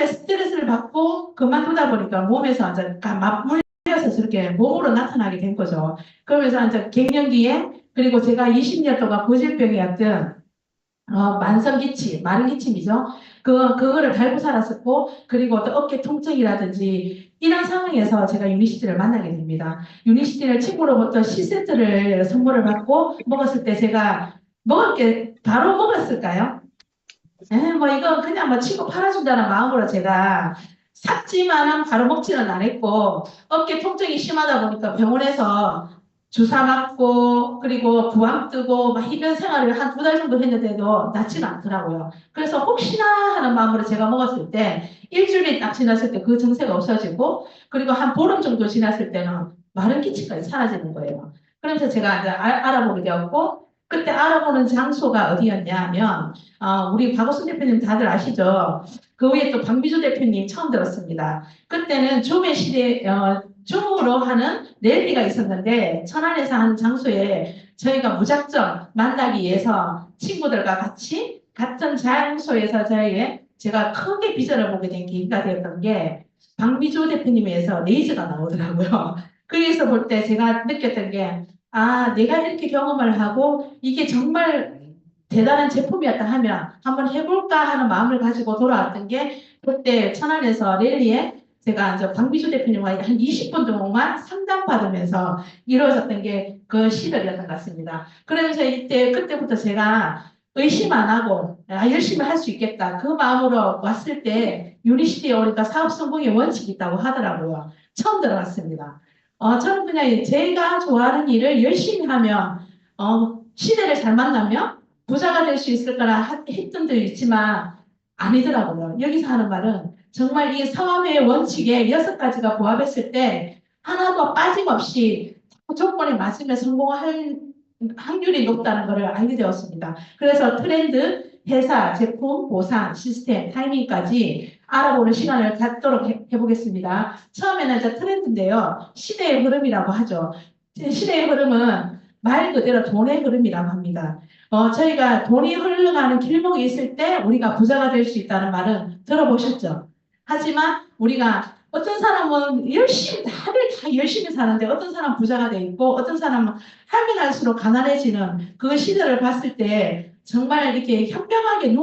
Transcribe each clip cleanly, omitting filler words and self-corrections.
아침에 스트레스를 받고 그만두다 보니까 몸에서 이제 맞물려서 저렇게 몸으로 나타나게 된 거죠. 그러면서 이제 갱년기에 그리고 제가 20년 동안 고질병이었던 만성기침, 마른 기침이죠. 그거를 달고 살았었고, 그리고 또 어깨 통증이라든지, 이런 상황에서 제가 유니시티를 만나게 됩니다. 유니시티를 친구로부터 C세트를 선물을 받고 먹었을 때 제가 먹을 게 바로 먹었을까요? 뭐 이거 그냥 뭐 친구 팔아준다는 마음으로 제가 샀지만은 바로 먹지는 않았고, 어깨 통증이 심하다 보니까 병원에서 주사 맞고, 그리고 부항 뜨고, 막 이런 생활을 한 2달 정도 했는데도 낫지는 않더라고요. 그래서 혹시나 하는 마음으로 제가 먹었을 때, 일주일이 딱 지났을 때 그 증세가 없어지고, 그리고 한 보름 정도 지났을 때는 마른 기침까지 사라지는 거예요. 그러면서 제가 이제 알아보게 되었고, 그때 알아보는 장소가 어디였냐 하면, 우리 박오순 대표님 다들 아시죠? 그 후에 또 박미주 대표님 처음 들었습니다. 그때는 줌의 시대, 줌으로 하는 랠리가 있었는데, 천안에서 하는 장소에 저희가 무작정 만나기 위해서 친구들과 같이 같은 장소에서 제가 크게 비전을 보게 된 계기가 되었던 게, 박미주 대표님에서 레이저가 나오더라고요. 그래서 볼 때 제가 느꼈던 게, 내가 이렇게 경험을 하고 이게 정말 대단한 제품이었다 하면 한번 해볼까 하는 마음을 가지고 돌아왔던 게 그때 천안에서 랠리에 제가 이제 박미주 대표님과 한 20분 동안 상담받으면서 이루어졌던 게 그 시절이었던 것 같습니다. 그러면서 그때부터 제가 의심 안 하고 열심히 할 수 있겠다. 그 마음으로 왔을 때 유니시티에 오니까 사업 성공의 원칙이 있다고 하더라고요. 처음 들어봤습니다. 저는 그냥 제가 좋아하는 일을 열심히 하면 시대를 잘 만나면 부자가 될 수 있을 거라 했던 데 있지만 아니더라고요. 여기서 하는 말은 정말 이 사업의 원칙에 6가지가 부합했을 때 하나도 빠짐없이 조건에 맞으면 성공할 확률이 높다는 것을 알게 되었습니다. 그래서 트렌드, 회사, 제품, 보상, 시스템, 타이밍까지 알아보는 시간을 갖도록 해보겠습니다. 처음에는 이제 트렌드인데요. 시대의 흐름이라고 하죠. 시대의 흐름은 말 그대로 돈의 흐름이라고 합니다. 저희가 돈이 흘러가는 길목에 있을 때 우리가 부자가 될 수 있다는 말은 들어보셨죠? 하지만 우리가 어떤 사람은 다들 다 열심히 사는데 어떤 사람은 부자가 돼 있고 어떤 사람은 하면 할수록 가난해지는 그 시대를 봤을 때 정말 이렇게 현명하게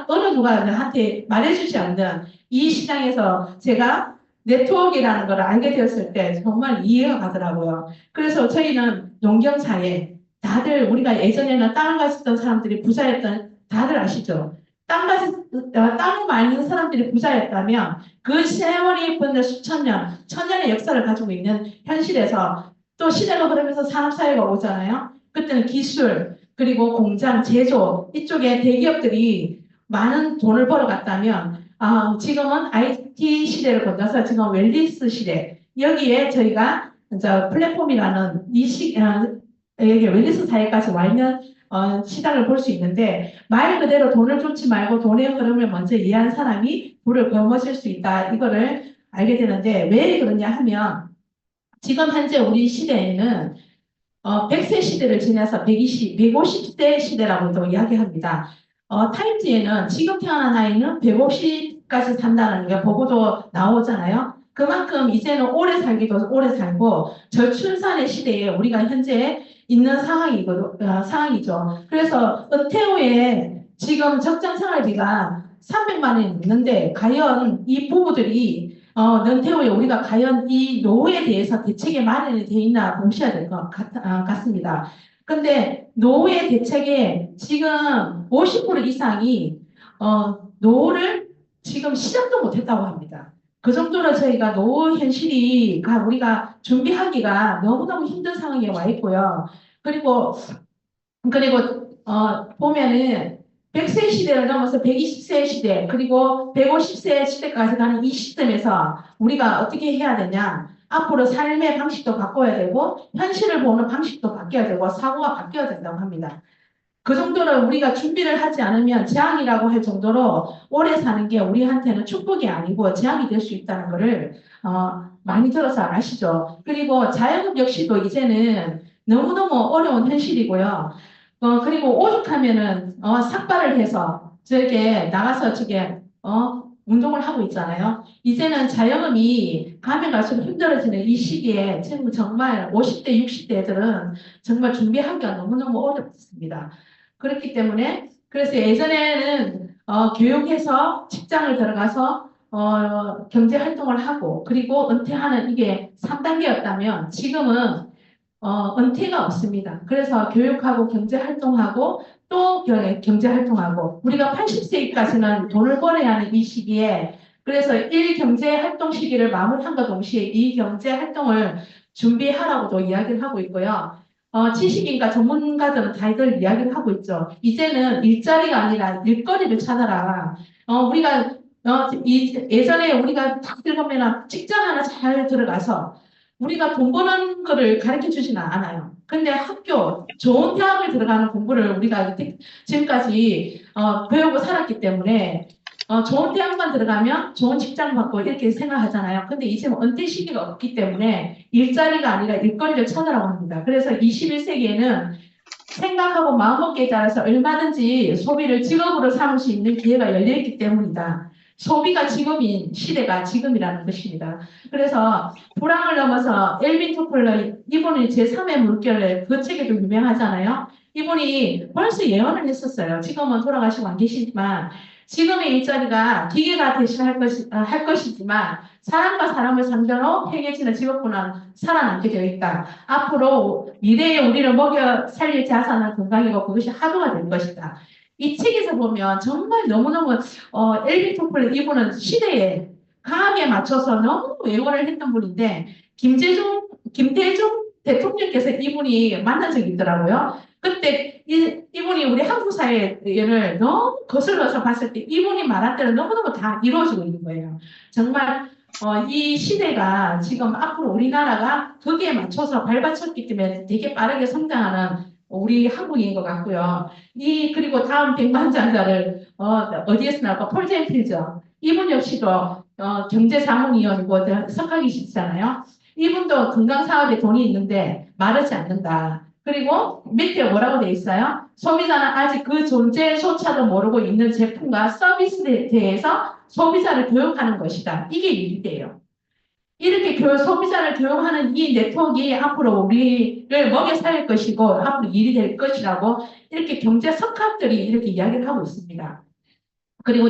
어느 누가 나한테 말해주지 않는 이 시장에서 제가 네트워크라는 걸 알게 되었을 때 정말 이해가 가더라고요. 그래서 저희는 농경사회 다들 우리가 예전에는 땅을 가졌던 사람들이 부자였던 다들 아시죠? 땅을 많은 사람들이 부자였다면 그 세월이 분들 수천 년, 천년의 역사를 가지고 있는 현실에서 또 시대가 그러면서 산업사회가 오잖아요. 그때는 기술, 그리고 공장, 제조 이쪽에 대기업들이 많은 돈을 벌어갔다면 지금은 IT 시대를 건너서 지금 웰니스 시대 여기에 저희가 이제 플랫폼이라는 여기 웰니스 사회까지 와 있는 시장을 볼 수 있는데 말 그대로 돈을 쫓지 말고 돈의 흐름을 먼저 이해한 사람이 불을 거머쥘 수 있다. 이거를 알게 되는데 왜 그러냐 하면 지금 현재 우리 시대에는 100세 시대를 지나서 150세 시대라고도 이야기합니다. 타임지에는 지금 태어난 아이는 150까지 산다는 게 보고도 나오잖아요. 그만큼 이제는 오래 살기도 오래 살고 저출산의 시대에 우리가 현재 있는 상황이죠. 그래서 은퇴 후에 지금 적정 생활비가 300만 원이 넘는데 과연 이 부부들이 은퇴 후에 우리가 과연 이 노후에 대해서 대책이 마련이 되어 있나 보셔야 될 것 같습니다. 근데 노후의 대책에 지금 50% 이상이 노후를 지금 시작도 못했다고 합니다. 그 정도로 저희가 노후 현실이 우리가 준비하기가 너무너무 힘든 상황에 와 있고요. 그리고 보면은 100세 시대를 넘어서 120세 시대 그리고 150세 시대까지 가는 이 시점에서 우리가 어떻게 해야 되냐 앞으로 삶의 방식도 바꿔야 되고 현실을 보는 방식도 바뀌어야 되고 사고가 바뀌어야 된다고 합니다. 그 정도로 우리가 준비를 하지 않으면 재앙이라고 할 정도로 오래 사는 게 우리한테는 축복이 아니고 재앙이 될 수 있다는 것을 많이 들어서 아시죠. 그리고 자영업 역시도 이제는 너무너무 어려운 현실이고요. 그리고 오죽하면은 삭발을 해서 저게 나가서 운동을 하고 있잖아요. 이제는 자영업이 가면 갈수록 힘들어지는 이 시기에 지금 정말 50대, 60대 애들은 정말 준비하기가 너무너무 어렵습니다. 그렇기 때문에 그래서 예전에는 교육해서 직장을 들어가서 경제 활동을 하고 그리고 은퇴하는 이게 3단계였다면 지금은 은퇴가 없습니다. 그래서 교육하고 경제 활동하고 또 경제 활동하고 우리가 80세까지는 돈을 벌어야 하는 이 시기에 그래서 1경제 활동 시기를 마무리한과 동시에 이 경제 활동을 준비하라고도 이야기를 하고 있고요. 지식인과 전문가들은 다들 이야기를 하고 있죠. 이제는 일자리가 아니라 일거리를 찾아라. 우리가 예전에 우리가 딱 들어보면 직장 하나 잘 들어가서 우리가 돈 버는 거를 가르쳐 주지는 않아요. 근데 학교, 좋은 대학을 들어가는 공부를 우리가 지금까지 배우고 살았기 때문에 좋은 대학만 들어가면 좋은 직장 받고 이렇게 생각하잖아요. 근데 이제는 은퇴 시기가 없기 때문에 일자리가 아니라 일거리를 찾으라고 합니다. 그래서 21세기에는 생각하고 마음먹기에 따라서 얼마든지 소비를 직업으로 삼을 수 있는 기회가 열려있기 때문이다. 소비가 직업인 시대가 지금이라는 것입니다. 그래서 불황을 넘어서 엘빈 토플러 이분이 제3의 물결 그 책에도 유명하잖아요. 이분이 벌써 예언을 했었어요. 지금은 돌아가시고 안 계시지만 지금의 일자리가 기계가 대신할 할 것이지만 사람과 사람을 상대로 행해지는 직업군은 살아남게 되어 있다. 앞으로 미래에 우리를 먹여 살릴 자산은 건강이고 그것이 하도가 될 것이다. 이 책에서 보면 정말 너무너무 엘빈 토플러 이분은 시대에 강하게 맞춰서 너무 외원을 했던 분인데 김대중 대통령께서 이분이 만난 적이 있더라고요. 그때 이분이 우리 한국 사회를 너무 거슬러서 봤을 때 이분이 말한 대로 너무너무 다 이루어지고 있는 거예요. 정말 이 시대가 지금 앞으로 우리나라가 거기에 맞춰서 발받쳤기 때문에 되게 빠르게 성장하는 우리 한국인 것 같고요. 그리고 다음 백만장자를 어디에서 나올까? 폴 젠필저. 이분 역시도 경제자문위원이고 석학이시잖아요. 이분도 건강사업에 돈이 있는데 마르지 않는다. 그리고 밑에 뭐라고 돼 있어요? 소비자는 아직 그 존재조차도 모르고 있는 제품과 서비스에 대해서 소비자를 교육하는 것이다. 이게 유리돼요. 이렇게 소비자를 교육하는 이 네트워크가 앞으로 우리를 먹여 살릴 것이고 앞으로 일이 될 것이라고 이렇게 경제 석학들이 이렇게 이야기를 하고 있습니다. 그리고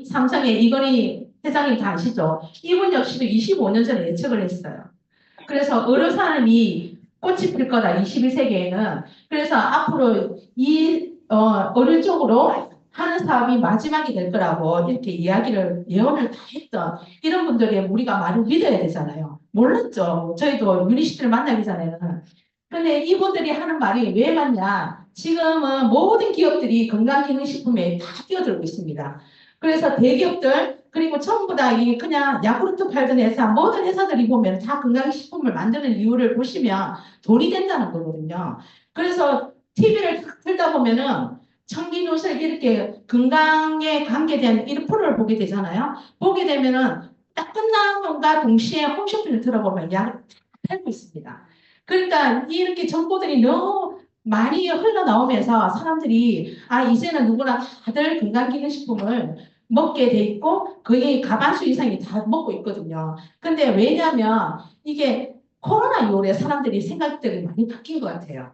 삼성의 이건희 회장님 다 아시죠? 이분 역시도 25년 전에 예측을 했어요. 그래서 의료산업이 꽃이 필 거다, 21세기에는. 그래서 앞으로 의료 쪽으로 하는 사업이 마지막이 될 거라고 이렇게 예언을 다 했던 이런 분들이 우리가 말을 믿어야 되잖아요. 몰랐죠. 저희도 유니시티를 만나기 전에는. 근데 이분들이 하는 말이 왜 맞냐? 지금은 모든 기업들이 건강기능식품에 다 뛰어들고 있습니다. 그래서 대기업들 그리고 전부 다 이게 그냥 야구르트 팔던 회사 모든 회사들이 보면 다 건강식품을 만드는 이유를 보시면 돈이 된다는 거거든요. 그래서 TV를 틀다 보면은 청기누설 이렇게 건강에 관계된 이런 프로를 보게 되잖아요. 보게 되면은 딱 끝나는과 동시에 홈쇼핑을 들어보면 약을 팔고 있습니다. 그러니까 이렇게 정보들이 너무 많이 흘러나오면서 사람들이 이제는 누구나 다들 건강기능식품을 먹게 돼 있고 거의 가반수 이상이 다 먹고 있거든요. 근데 왜냐하면 이게 코로나 이후에 사람들이 생각들이 많이 바뀐 것 같아요.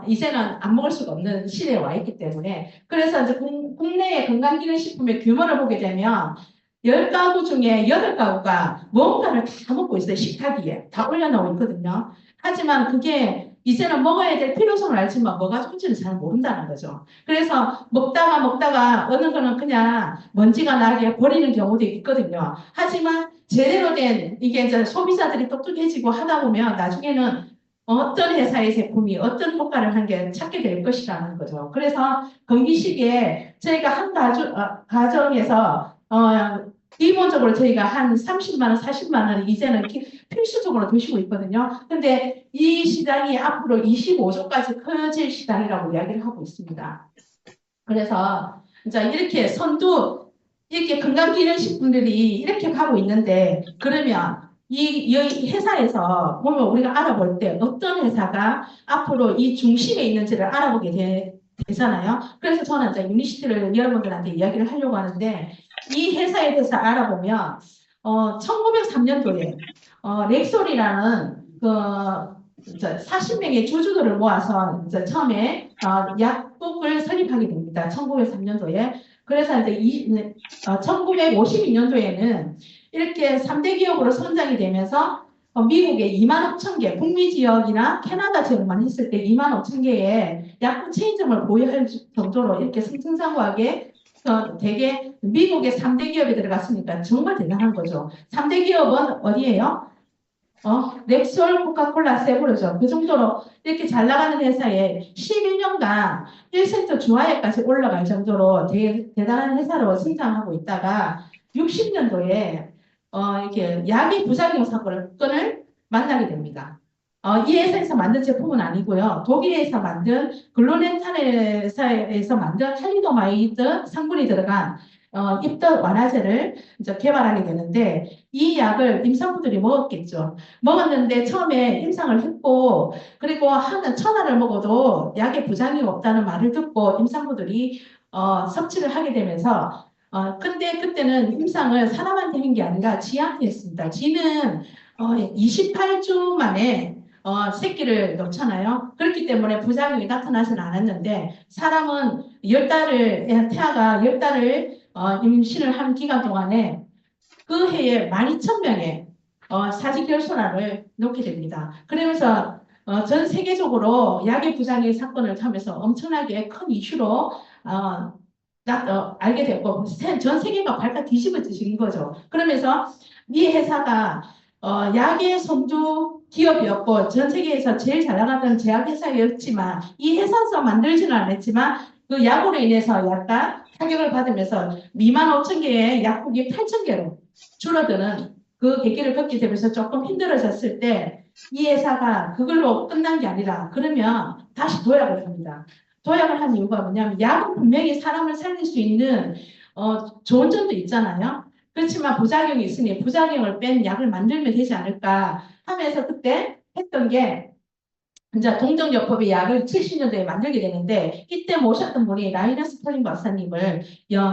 이제는 안 먹을 수가 없는 시대에 와 있기 때문에 그래서 이제 국내의 건강기능식품의 규모를 보게 되면 10가구 중에 8가구가 뭔가를 다 먹고 있어요. 식탁 위에 다 올려놓고 있거든요. 하지만 그게 이제는 먹어야 될 필요성을 알지만 뭐가 좋은지는 잘 모른다는 거죠. 그래서 먹다가 어느 거는 그냥 먼지가 나게 버리는 경우도 있거든요. 하지만 제대로 된 이게 이제 소비자들이 똑똑해지고 하다 보면 나중에는 어떤 회사의 제품이 어떤 효과를 한 게 찾게 될 것이라는 거죠. 그래서 건기 시기에 저희가 한 가정에서 기본적으로 저희가 한 30만 원, 40만 원 이제는 필수적으로 드시고 있거든요. 근데 이 시장이 앞으로 25조까지 커질 시장이라고 이야기를 하고 있습니다. 그래서 이제 이렇게 이렇게 건강기능식품들이 이렇게 가고 있는데 그러면 이 회사에서 보면 우리가 알아볼 때 어떤 회사가 앞으로 이 중심에 있는지를 알아보게 되잖아요. 그래서 저는 이제 유니시티를 여러분들한테 이야기를 하려고 하는데 이 회사에 대해서 알아보면 1903년도에 렉솔이라는 그 40명의 주주들을 모아서 이제 처음에 약국을 설립하게 됩니다. 1903년도에. 그래서 이제 1952년도에는 이렇게 3대 기업으로 성장이 되면서 미국의 2만 5천 개, 북미 지역이나 캐나다 지역만 했을 때 2만 5천 개의 약국 체인점을 보유할 정도로 이렇게 승승장구하게 되게 미국의 3대 기업에 들어갔으니까 정말 대단한 거죠. 3대 기업은 어디예요? 렉솔, 코카콜라, 세브르죠. 그 정도로 이렇게 잘 나가는 회사에 11년간 1센트 주하에까지 올라갈 정도로 대단한 회사로 성장하고 있다가 60년도에 이렇게 약의 부작용 사건을 만나게 됩니다. 이 회사에서 만든 제품은 아니고요. 독일에서 만든 글루렌탄에서 만든 탈리도마이드 성분이 들어간 입덧 완화제를 이제 개발하게 되는데 이 약을 임산부들이 먹었겠죠. 먹었는데 처음에 임상을 했고 그리고 한 천알을 먹어도 약에 부작용이 없다는 말을 듣고 임산부들이 섭취를 하게 되면서 근데 그때는 임상을 사람한테 한 게 아니라 쥐한테 했습니다. 쥐는 28주 만에 새끼를 놓잖아요. 그렇기 때문에 부작용이 나타나지는 않았는데 사람은 10달을 태아가 10달을 임신을 한 기간 동안에 그 해에 12,000명의 사직결손암을 놓게 됩니다. 그러면서 전 세계적으로 약의 부작용 사건을 하면서 엄청나게 큰 이슈로 알게 됐고 전 세계가 발칵 뒤집어지신 거죠. 그러면서 이 회사가 약의 선두 기업이었고 전 세계에서 제일 잘 나가던 제약회사였지만 이 회사에서 만들지는 않았지만 그 약으로 인해서 약간 타격을 받으면서 2만 5천 개의 약국이 8천 개로 줄어드는 그 계기를 겪게 되면서 조금 힘들어졌을 때 이 회사가 그걸로 끝난 게 아니라 그러면 다시 도약을 합니다. 도약을 한 이유가 뭐냐면 약은 분명히 사람을 살릴 수 있는 좋은 점도 있잖아요. 그렇지만 부작용이 있으니 부작용을 뺀 약을 만들면 되지 않을까 하면서 그때 했던 게 이제 동정요법의 약을 70년대에 만들게 되는데 이때 모셨던 분이 라이너스 폴링 박사님을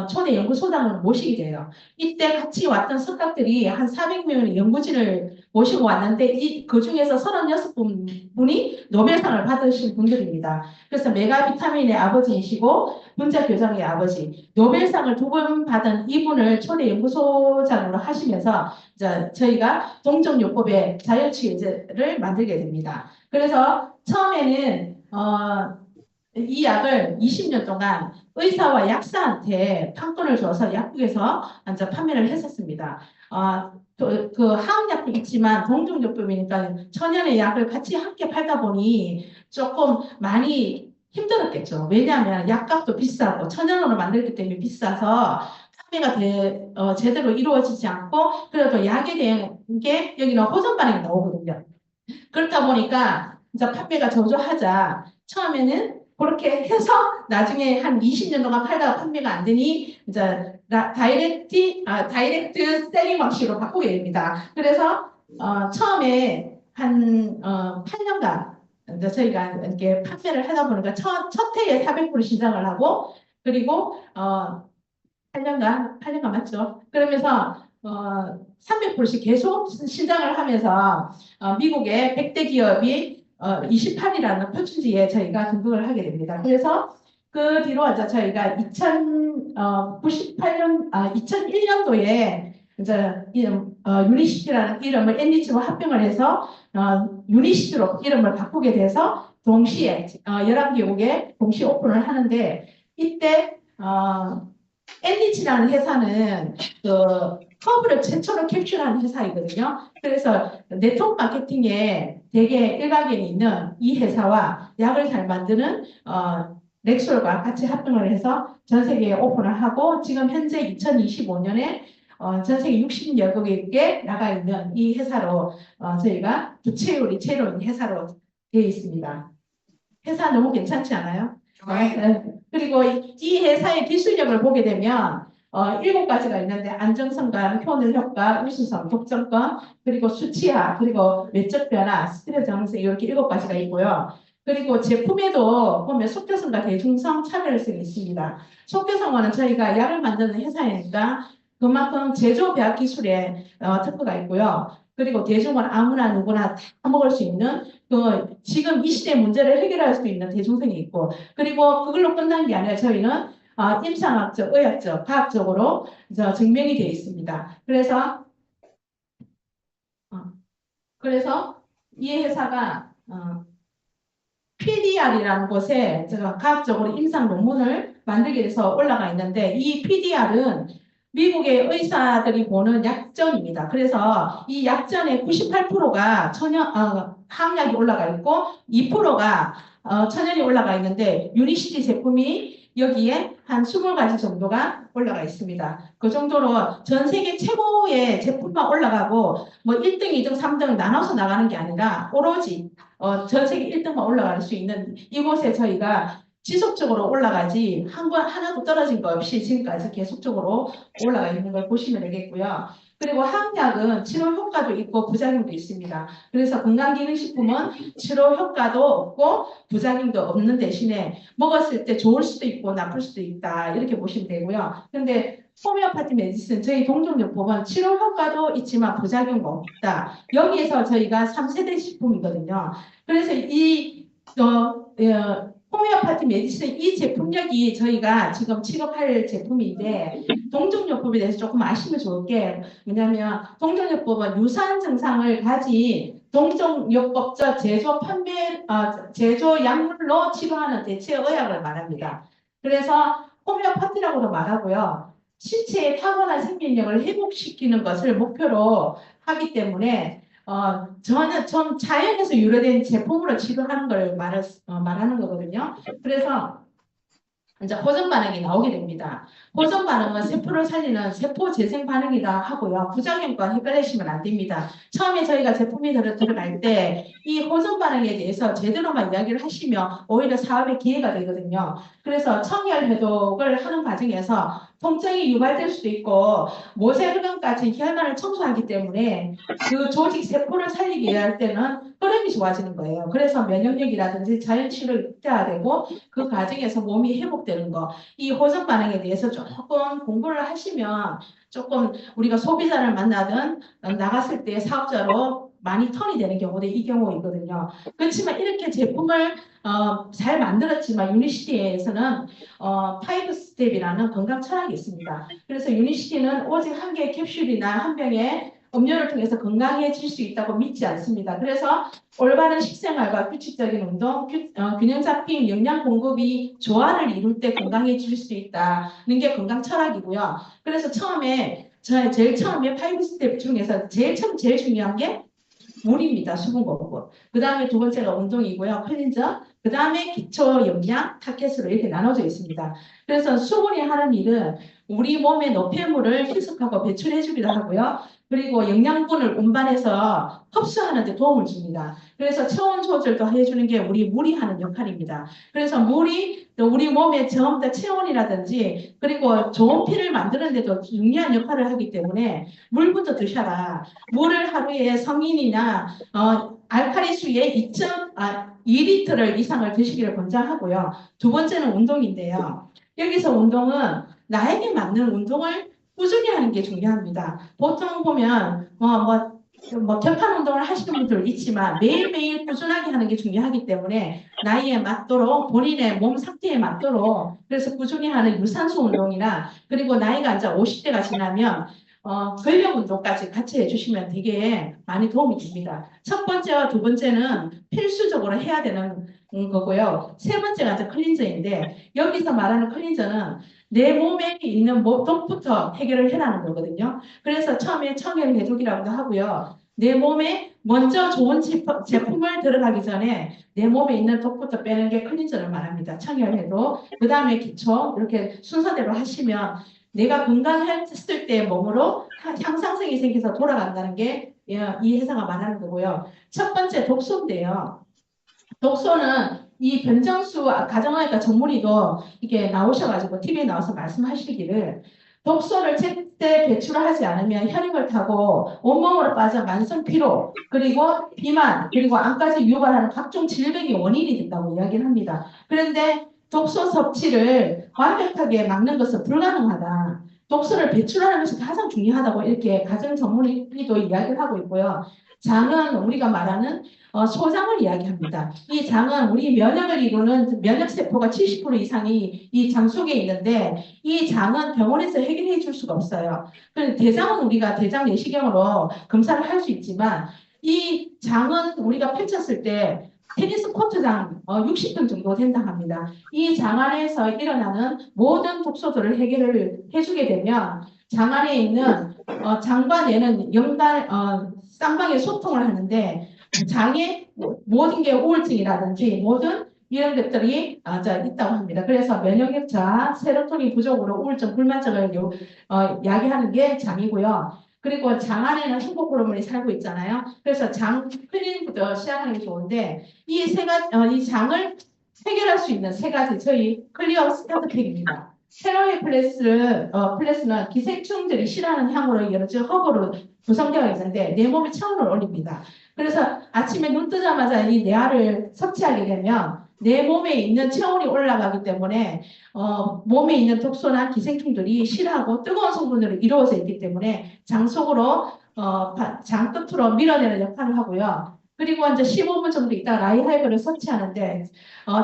초대 연구소장으로 모시게 돼요. 이때 같이 왔던 석학들이 한 400명의 연구진을 모시고 왔는데 그 중에서 36분이 노벨상을 받으신 분들입니다. 그래서 메가비타민의 아버지이시고 분자교정의 아버지, 노벨상을 2번 받은 이분을 초대 연구소장으로 하시면서 저희가 동정요법의 자연치유제를 만들게 됩니다. 그래서 처음에는 이 약을 20년 동안 의사와 약사한테 판권을 줘서 약국에서 이제 판매를 했었습니다. 그 화학약도 있지만 동종요법이니까 천연의 약을 같이 함께 팔다 보니 조금 많이 힘들었겠죠. 왜냐하면 약값도 비싸고 천연으로 만들기 때문에 비싸서 판매가 제대로 이루어지지 않고 그래도 약에 대한 게 여기는 호전 반응이 나오거든요. 그렇다 보니까 이제 판매가 저조하자 처음에는 그렇게 해서 나중에 한 20년 동안 팔다가 판매가 안 되니 이제 다이렉트 셀링 방식으로 바꾸게 됩니다. 그래서 처음에 한 8년간 이제 저희가 이렇게 판매를 하다 보니까 첫 해에 400불을 시작을 하고 그리고 8년간 맞죠? 그러면서 300불씩 계속 신장을 하면서 미국의 100대 기업이 28이라는 표준지에 저희가 등극을 하게 됩니다. 그래서 그 뒤로 이제 저희가 2001년도에 이제 유니시티라는 이름을 NH로 합병을 해서 유니시티로 이름을 바꾸게 돼서 동시에 11개국에 동시에 오픈을 하는데 이때 NH라는 회사는 커브를 최초로 캡슐한 회사이거든요. 그래서 네트워크 마케팅에 되게 일각에 있는 이 회사와 약을 잘 만드는 렉솔과 같이 합병을 해서 전 세계에 오픈을 하고 지금 현재 2025년에 전 세계 60여 개국에 나가 있는 이 회사로 저희가 부채율이 제로인 회사로 되어 있습니다. 회사 너무 괜찮지 않아요? 그리고 이 회사의 기술력을 보게 되면 7가지가 있는데 안정성과 효능 효과, 우수성, 독점권, 그리고 수치화, 그리고 외적 변화, 스트레스 정세 이렇게 7가지가 있고요. 그리고 제품에도 보면 속효성과 대중성 차별성이 있습니다. 속효성은 저희가 약을 만드는 회사이니까 그만큼 제조 배합 기술에 특허가 있고요. 그리고 대중은 아무나 누구나 다 먹을 수 있는 그 지금 이 시대 문제를 해결할 수 있는 대중성이 있고 그리고 그걸로 끝난 게 아니라 저희는 임상학적, 의학적, 과학적으로 증명이 되어 있습니다. 어, 그래서 이 회사가 PDR이라는 곳에 제가 과학적으로 임상 논문을 만들게 돼서 올라가 있는데 이 PDR은 미국의 의사들이 보는 약전입니다. 그래서 이 약전의 98%가 항약이 올라가 있고 2%가 천연이 올라가 있는데 유니시티 제품이 여기에 한 20가지 정도가 올라가 있습니다. 그 정도로 전 세계 최고의 제품만 올라가고 뭐 1등, 2등, 3등 나눠서 나가는 게 아니라 오로지 전 세계 1등만 올라갈 수 있는 이곳에 저희가 지속적으로 올라가지 한 번 하나도 떨어진 거 없이 지금까지 계속적으로 올라가 있는 걸 보시면 되겠고요. 그리고 항약은 치료 효과도 있고 부작용도 있습니다. 그래서 건강기능식품은 치료 효과도 없고 부작용도 없는 대신에 먹었을 때 좋을 수도 있고 나쁠 수도 있다 이렇게 보시면 되고요. 근데 호미오파티 메디슨 저희 동종요법은 치료 효과도 있지만 부작용도 없다. 여기에서 저희가 3세대 식품이거든요. 그래서 호미오파티 메디슨 이 제품력이 저희가 지금 취급할 제품인데 동종요법에 대해서 조금 아시면 좋을 게 뭐냐면 동종요법은 유사한 증상을 가진 동종요법적 제조 판매 제조 약물로 치료하는 대체 의학을 말합니다. 그래서 호미오파티라고도 말하고요. 신체의 타고난 생명력을 회복시키는 것을 목표로 하기 때문에 저는 좀 자연에서 유래된 제품으로 치료하는 걸 말하는 거거든요. 그래서 이제 호전 반응이 나오게 됩니다. 호전 반응은 세포를 살리는 세포 재생 반응이다 하고요. 부작용과 헷갈리시면 안 됩니다. 처음에 저희가 제품이 들어갈 때 이 호전 반응에 대해서 제대로만 이야기를 하시면 오히려 사업의 기회가 되거든요. 그래서 청열 해독을 하는 과정에서 통증이 유발될 수도 있고 모세혈관까지 혈관을 청소하기 때문에 그 조직 세포를 살리기 위해 할 때는 흐름이 좋아지는 거예요. 그래서 면역력이라든지 자연 치료를 극대화되고 그 과정에서 몸이 회복되는 거. 이 호전 반응에 대해서 조금 공부를 하시면 조금 우리가 소비자를 만나든 나갔을 때 사업자로 많이 턴이 되는 경우도 이 경우이거든요. 그렇지만 이렇게 제품을 잘 만들었지만 유니시티에서는 5스텝이라는 건강 철학이 있습니다. 그래서 유니시티는 오직 한 개의 캡슐이나 한 병의 음료를 통해서 건강해질 수 있다고 믿지 않습니다. 그래서 올바른 식생활과 규칙적인 운동, 균형 잡힌 영양 공급이 조화를 이룰 때 건강해질 수 있다는 게 건강 철학이고요. 그래서 제일 처음에 5스텝 중에서 제일 중요한 게 물입니다. 수분 공급. 그 다음에 두 번째가 운동이고요. 클린저. 그 다음에 기초 영양, 타켓으로 이렇게 나눠져 있습니다. 그래서 수분이 하는 일은 우리 몸의 노폐물을 희석하고 배출해주기도 하고요. 그리고 영양분을 운반해서 흡수하는 데 도움을 줍니다. 그래서 체온 조절도 해주는 게 우리 물이 하는 역할입니다. 그래서 물이 우리 몸의 전부 다 체온이라든지 그리고 좋은 피를 만드는 데도 중요한 역할을 하기 때문에 물부터 드셔라. 물을 하루에 성인이나 알칼리수의 2리터를 이상을 드시기를 권장하고요. 두 번째는 운동인데요. 여기서 운동은 나에게 맞는 운동을 꾸준히 하는 게 중요합니다. 보통 보면 격한 운동을 하시는 분들 있지만 매일매일 꾸준하게 하는 게 중요하기 때문에 나이에 맞도록 본인의 몸 상태에 맞도록 그래서 꾸준히 하는 유산소 운동이나 그리고 나이가 이제 50대가 지나면 근력 운동까지 같이 해주시면 되게 많이 도움이 됩니다. 첫 번째와 두 번째는 필수적으로 해야 되는 거고요. 세 번째가 이제 클린저인데 여기서 말하는 클린저는 내 몸에 있는 모독부터 해결을 해라는 거거든요. 그래서 처음에 청열 해독이라고도 하고요. 내 몸에 먼저 좋은 제품을 들어가기 전에 내 몸에 있는 독부터 빼는 게 클린저를 말합니다. 청열 해독, 그 다음에 기초 이렇게 순서대로 하시면 내가 건강했을 때 몸으로 향상성이 생겨서 돌아간다는 게 이 회사가 말하는 거고요. 첫 번째 독소인데요. 독소는 이 변정수 가정의학과 전문의도 이게 나오셔가지고 TV에 나와서 말씀하시기를 독소를 제때 배출을 하지 않으면 혈액을 타고 온몸으로 빠져 만성 피로, 그리고 비만, 그리고 암까지 유발하는 각종 질병의 원인이 된다고 이야기를 합니다. 그런데 독소 섭취를 완벽하게 막는 것은 불가능하다. 독소를 배출하는 것이 가장 중요하다고 이렇게 가정 전문의도 이야기를 하고 있고요. 장은 우리가 말하는 소장을 이야기합니다. 이 장은 우리 면역을 이루는 면역세포가 70% 이상이 이 장 속에 있는데 이 장은 병원에서 해결해 줄 수가 없어요. 그래서 대장은 우리가 대장 내시경으로 검사를 할 수 있지만 이 장은 우리가 펼쳤을 때 테니스 코트장 60평 정도 된다 합니다. 이 장 안에서 일어나는 모든 독소들을 해결을 해주게 되면 장 안에 있는 장과 뇌는 쌍방의 소통을 하는데 장의 모든 게 우울증이라든지 모든 이런 것들이 있다고 합니다. 그래서 면역력 저하, 세로토닌 부족으로 우울증, 불면증을 야기하는 게 장이고요. 그리고 장 안에는 행복 호르몬이 살고 있잖아요. 그래서 장 클리닝부터 시작하는 게 좋은데 이 장을 해결할 수 있는 세 가지 저희 클리어 스타트팩입니다. 세로의 플래스는 기생충들이 싫어하는 향으로 여러 허브로 구성되어 있는데 내 몸의 체온을 올립니다. 그래서 아침에 눈 뜨자마자 이 뇌알을 섭취하게 되면 내 몸에 있는 체온이 올라가기 때문에 몸에 있는 독소나 기생충들이 싫어하고 뜨거운 성분으로 이루어져 있기 때문에 장 속으로 장 끝으로 밀어내는 역할을 하고요. 그리고 이제 15분 정도 있다가 라이하이브를 섭취하는데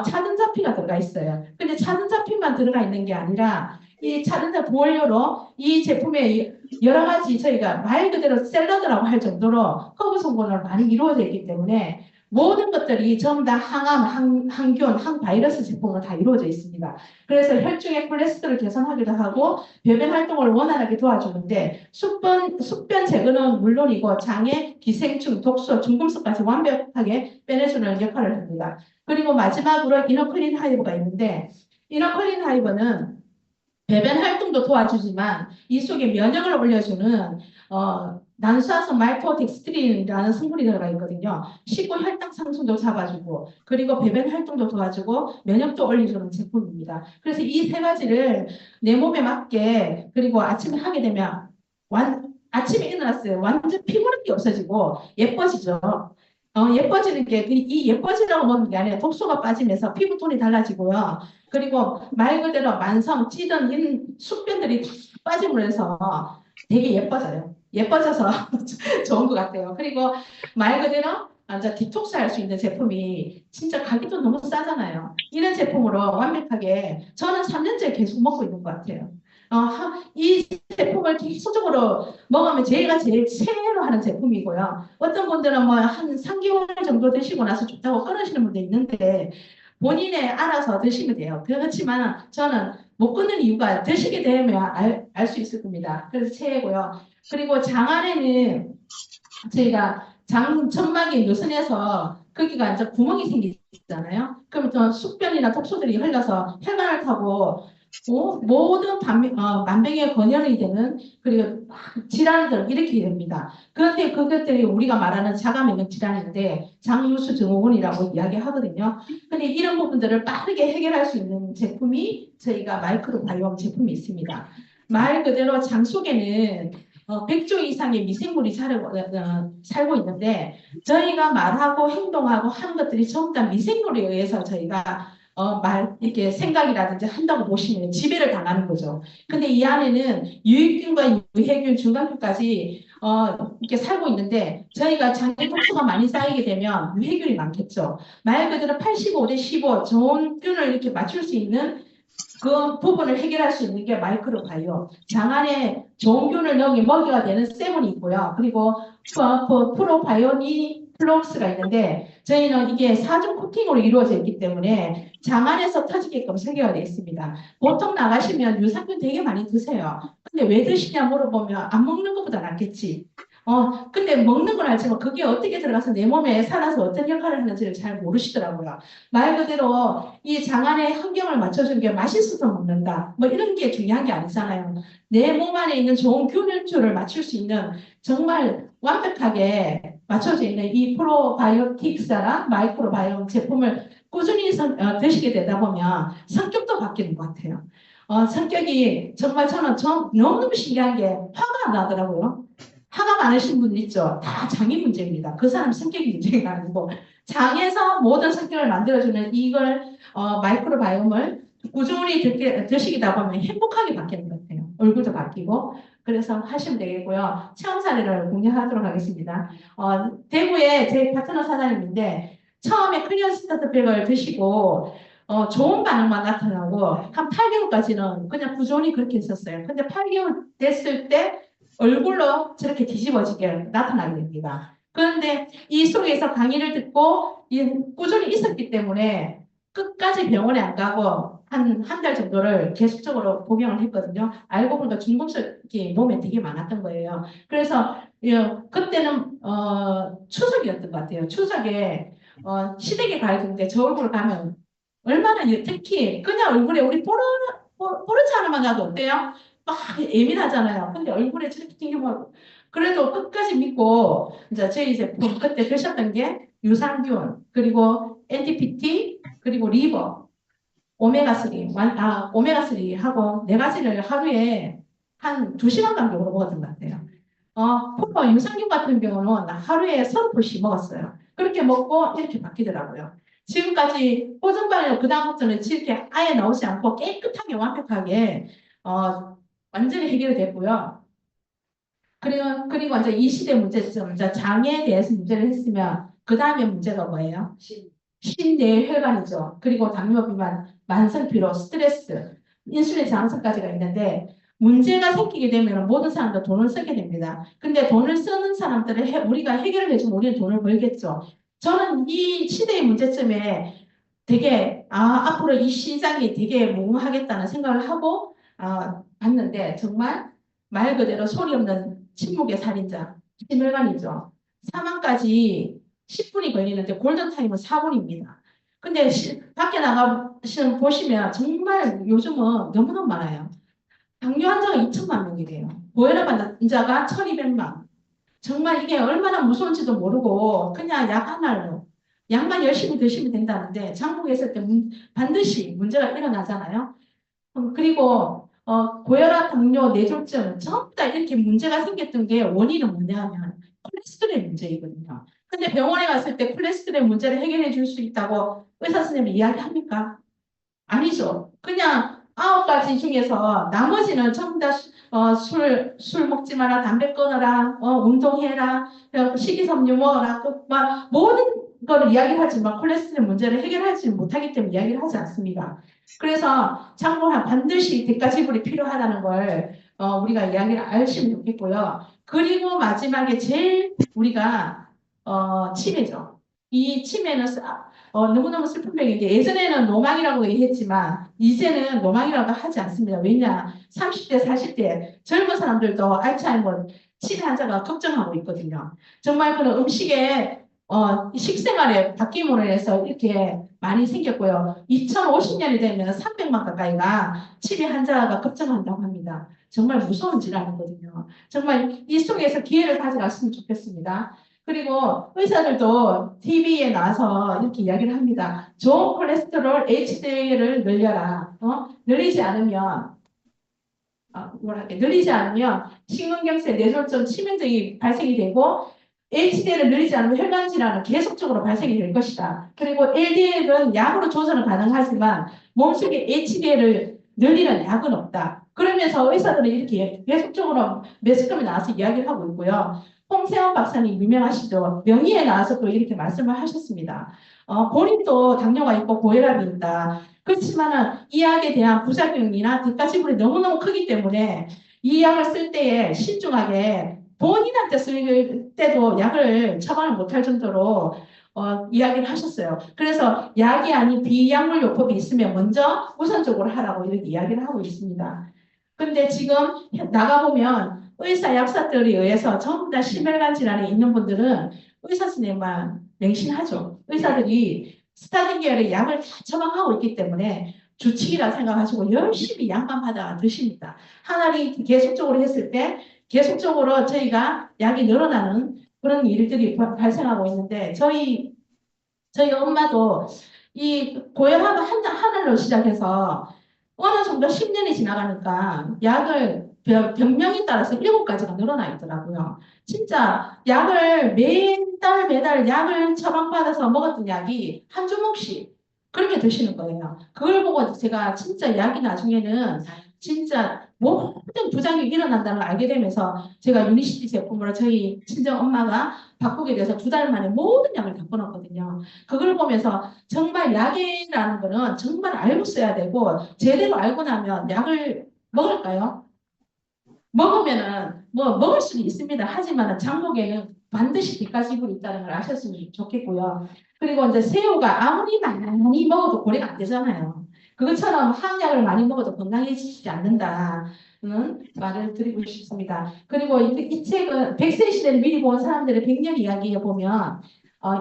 차든자피가 들어가 있어요. 근데 차든자피만 들어가 있는 게 아니라 이 차든자 보원료로 이 제품에 여러 가지 저희가 말 그대로 샐러드라고 할 정도로 허브 성분으로 많이 이루어져 있기 때문에 모든 것들이 전부 다 항암, 항균, 항바이러스 제품으로 다 이루어져 있습니다. 그래서 혈중의 콜레스테롤을 개선하기도 하고 배변 활동을 원활하게 도와주는데 숙변 제거는 물론이고 장의 기생충, 독소, 중금속까지 완벽하게 빼내주는 역할을 합니다. 그리고 마지막으로 이너클린 하이브가 있는데 이너클린 하이브는 배변 활동도 도와주지만 이 속에 면역을 올려주는 난수화성 말토덱스트린이라는 성분이 들어가 있거든요. 식후 혈당 상승도 잡아주고 그리고 배변 활동도 도와주고 면역도 올려주는 제품입니다. 그래서 이 세 가지를 내 몸에 맞게 그리고 아침에 하게 되면 아침에 일어났어요. 완전 피곤한 게 없어지고 예뻐지죠. 예뻐지는 게 이 예뻐지라고 보는 게 아니라 독소가 빠지면서 피부톤이 달라지고요. 그리고 말 그대로 만성, 찌든 이런 숙변들이 다 빠짐으로 해서 되게 예뻐져요. 예뻐져서 좋은 것 같아요. 그리고 말 그대로 완전 디톡스 할 수 있는 제품이 진짜 가격도 너무 싸잖아요. 이런 제품으로 완벽하게 저는 3년째 계속 먹고 있는 것 같아요. 이 제품을 계속적으로 먹으면 제가 제일 최애로 하는 제품이고요. 어떤 분들은 뭐 한 3개월 정도 드시고 나서 좋다고 끊으시는 분도 있는데 본인에 알아서 드시면 돼요. 그렇지만 저는 못 끊는 이유가 드시게 되면 알 수 있을 겁니다. 그래서 최애고요. 그리고 장 안에는 저희가 장 점막이 느슨해서 거기가 이제 구멍이 생기잖아요. 그러면 또 숙변이나 독소들이 흘러서 혈관을 타고 모든 만병의 건연이 되는 그리고 질환들을 일으키게 됩니다. 그런데 그것들이 우리가 말하는 자가면역 질환인데 장유수 증후군이라고 이야기하거든요. 근데 이런 부분들을 빠르게 해결할 수 있는 제품이 저희가 마이크로바이옴 제품이 있습니다. 말 그대로 장 속에는 100조 이상의 미생물이 살고 있는데 저희가 말하고 행동하고 하는 것들이 전부 다 미생물에 의해서 저희가 이렇게 생각이라든지 한다고 보시면 지배를 당하는 거죠. 근데 이 안에는 유익균과 유해균, 중간균까지 이렇게 살고 있는데 저희가 장에 독소가 많이 쌓이게 되면 유해균이 많겠죠. 말 그대로 85대 15 좋은 균을 이렇게 맞출 수 있는 그 부분을 해결할 수 있는 게 마이크로바이옴. 장 안에 좋은 균을 먹이가 되는 세븐이 있고요. 그리고 프로바이오니 플록스가 있는데 저희는 이게 4중 코팅으로 이루어져 있기 때문에 장 안에서 터지게끔 설계가 되어 있습니다. 보통 나가시면 유산균 되게 많이 드세요. 근데 왜 드시냐 물어보면 안 먹는 것보다 낫겠지. 근데 먹는 건 알지만 그게 어떻게 들어가서 내 몸에 살아서 어떤 역할을 하는지를 잘 모르시더라고요. 말 그대로 이 장 안의 환경을 맞춰주는 게 맛있어서 먹는다. 뭐 이런 게 중요한 게 아니잖아요. 내 몸 안에 있는 좋은 균일주를 맞출 수 있는 정말 완벽하게 맞춰져 있는 이 프로바이오틱스나 마이크로바이옴 제품을 꾸준히 드시게 되다 보면 성격도 바뀌는 것 같아요. 성격이 정말 저는 너무너무 신기한 게 화가 안 나더라고요. 화가 많으신 분 있죠? 다 장이 문제입니다. 그 사람 성격이 문제가 아니고 장에서 모든 성격을 만들어주는 이걸 마이크로바이옴을 꾸준히 드시다 보면 행복하게 바뀌는 것 같아요. 얼굴도 바뀌고 그래서 하시면 되겠고요. 체험 사례를 공유하도록 하겠습니다. 대구에 제 파트너 사장님인데 처음에 클리어 스타트팩을 드시고 좋은 반응만 나타나고 한 8개월까지는 그냥 꾸준히 그렇게 있었어요. 근데 8개월 됐을 때 얼굴로 저렇게 뒤집어지게 나타나게 됩니다. 그런데 이 속에서 강의를 듣고 꾸준히 있었기 때문에 끝까지 병원에 안 가고 한 달 정도를 계속적으로 복용을 했거든요. 알고 보니까 중금속이 몸에 되게 많았던 거예요. 그래서 그때는 추석이었던 것 같아요. 추석에 시댁에 가야 되는데 저 얼굴을 가면 얼마나 특히 그냥 얼굴에 우리 뽀르치 하나만 가도 어때요? 막 예민하잖아요. 근데 얼굴에 저렇게 튕겨면 그래도 끝까지 믿고 이제 저희 제품 그때 드셨던 게 유산균 그리고 NTPT 그리고 리버 오메가3 오메가3하고 네 가지를 하루에 한 2시간 간격으로 먹었던 것 같아요. 푸퍼 유산균 같은 경우는 하루에 30포씩 먹었어요. 그렇게 먹고 이렇게 바뀌더라고요. 지금까지 호전반을 그다음부터는 이렇게 아예 나오지 않고 깨끗하게 완벽하게 완전히 해결이 됐고요. 그리고 이제 이 시대 문제점, 이제 장애에 대해서 문제를 했으면 그 다음에 문제가 뭐예요? 신뇌혈관이죠. 그리고 당뇨, 비만, 만성 피로, 스트레스, 인슐린 저항성까지가 있는데 문제가 생기게 되면 모든 사람들 돈을 쓰게 됩니다. 근데 돈을 쓰는 사람들을 우리가 해결을 해주면 우리는 돈을 벌겠죠. 저는 이 시대의 문제점에 되게 앞으로 이 시장이 되게 무궁하겠다는 생각을 하고 봤는데 정말 말 그대로 소리 없는 침묵의 살인자, 심혈관이죠. 사망까지 10분이 걸리는데 골든타임은 4분입니다. 근데 밖에 나가시면 보시면 정말 요즘은 너무너무 많아요. 당뇨 환자가 2천만 명이래요. 고혈압 환자가 1200만. 정말 이게 얼마나 무서운지도 모르고 그냥 약 하나로 약만 열심히 드시면 된다는데 장복에 있을 때 반드시 문제가 일어나잖아요. 그리고 고혈압, 당뇨, 뇌졸중 전부 다 이렇게 문제가 생겼던 게 원인은 뭐냐면 콜레스테롤 문제이거든요. 근데 병원에 갔을 때 콜레스테롤 문제를 해결해 줄 수 있다고 의사 선생님이 이야기합니까? 아니죠. 그냥 9가지 중에서 나머지는 전부 다 술 먹지 마라, 담배 끊어라, 운동해라, 식이섬유 먹어라, 막 모든 걸 이야기하지만 콜레스테롤 문제를 해결하지 못하기 때문에 이야기를 하지 않습니다. 그래서 참고한 반드시 대가 지불이 필요하다는 걸 우리가 이야기를 알시면 좋겠고요. 그리고 마지막에 제일 우리가 치매죠. 이 치매는 너무너무 슬픈 병인데 예전에는 노망이라고 얘기했지만 이제는 노망이라고 하지 않습니다. 왜냐? 30대, 40대 젊은 사람들도 알츠하이머 치매 환자가 걱정하고 있거든요. 정말 그런 음식에 식생활에 바뀜으로 해서 이렇게 많이 생겼고요. 2050년이 되면 300만 가까이가 치매 환자가 걱정한다고 합니다. 정말 무서운 질환이거든요. 정말 이 속에서 기회를 가져갔으면 좋겠습니다. 그리고 의사들도 TV에 나와서 이렇게 이야기를 합니다. 좋은 콜레스테롤 HDL을 늘려라. 늘리지 않으면 늘리지 않으면 심근경색, 뇌졸중, 치명적이 발생이 되고 HDL을 늘리지 않으면 혈관 질환은 계속적으로 발생이 될 것이다. 그리고 LDL은 약으로 조절은 가능하지만 몸속에 HDL을 늘리는 약은 없다. 그러면서 의사들은 이렇게 계속적으로 매스컴에 나와서 이야기를 하고 있고요. 홍세원 박사님 유명하시죠? 명의에 나와서 또 이렇게 말씀을 하셨습니다. 본인도 당뇨가 있고 고혈압이 있다. 그렇지만은 이 약에 대한 부작용이나 대가지불이 너무너무 크기 때문에 이 약을 쓸 때에 신중하게 본인한테 쓸 때도 약을 처방을 못할 정도로 이야기를 하셨어요. 그래서 약이 아닌 비약물 요법이 있으면 먼저 우선적으로 하라고 이렇게 이야기를 하고 있습니다. 근데 지금 나가보면 의사 약사들에 의해서 전부 다 심혈관 질환이 있는 분들은 의사 선생님만 맹신하죠. 의사들이 스타딘 계열의 약을 다 처방하고 있기 때문에 주치의라 생각하시고 열심히 약만 받아 드십니다. 하나를 계속적으로 했을 때 계속적으로 저희가 약이 늘어나는 그런 일들이 발생하고 있는데 저희 엄마도 이 고혈압 하나로 시작해서 어느 정도 10년이 지나가니까 약을 병명에 따라서 7가지가 늘어나 있더라고요. 진짜 약을 매달 약을 처방받아서 먹었던 약이 한 주먹씩 그렇게 드시는 거예요. 그걸 보고 제가 진짜 약이 나중에는 진짜 모든 부작용이 일어난다는 걸 알게 되면서 제가 유니시티 제품으로 저희 친정 엄마가 바꾸게 돼서 2달 만에 모든 약을 다 끊었거든요. 그걸 보면서 정말 약이라는 거는 정말 알고 써야 되고 제대로 알고 나면 약을 먹을까요? 먹으면은 뭐 먹을 수는 있습니다. 하지만 장목에는 반드시 뒷가지불이 있다는 걸 아셨으면 좋겠고요. 그리고 이제 새우가 아무리 많이 먹어도 고래가 안 되잖아요. 그것처럼 한약을 많이 먹어도 건강해지지 않는다는 말을 드리고 싶습니다. 그리고 이 책은 100세 시대를 미리 본 사람들의 100년 이야기에 보면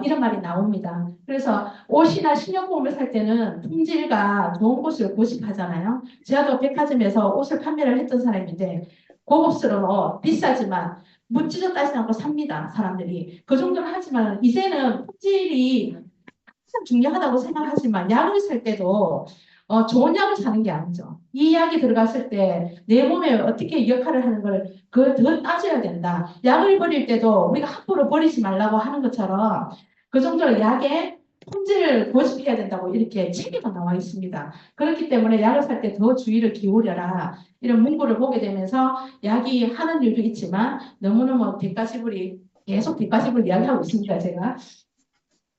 이런 말이 나옵니다. 그래서 옷이나 식료품을 살 때는 품질과 좋은 곳을 고집하잖아요. 제가 백화점에서 옷을 판매를 했던 사람인데 고급스러워 비싸지만 묻지도 따지지 않고 삽니다. 사람들이. 그 정도는 하지만 이제는 품질이 항상 중요하다고 생각하지만 약을 살 때도 좋은 약을 사는 게 아니죠. 이 약이 들어갔을 때 내 몸에 어떻게 역할을 하는 걸 그 더 따져야 된다. 약을 버릴 때도 우리가 함부로 버리지 말라고 하는 것처럼 그 정도로 약의 품질을 고집해야 된다고 이렇게 책에도 나와 있습니다. 그렇기 때문에 약을 살 때 더 주의를 기울여라. 이런 문구를 보게 되면서 약이 하는 일도 있지만 너무너무 뒷가시불이 계속 뒷가시불 이야기하고 있습니다. 제가.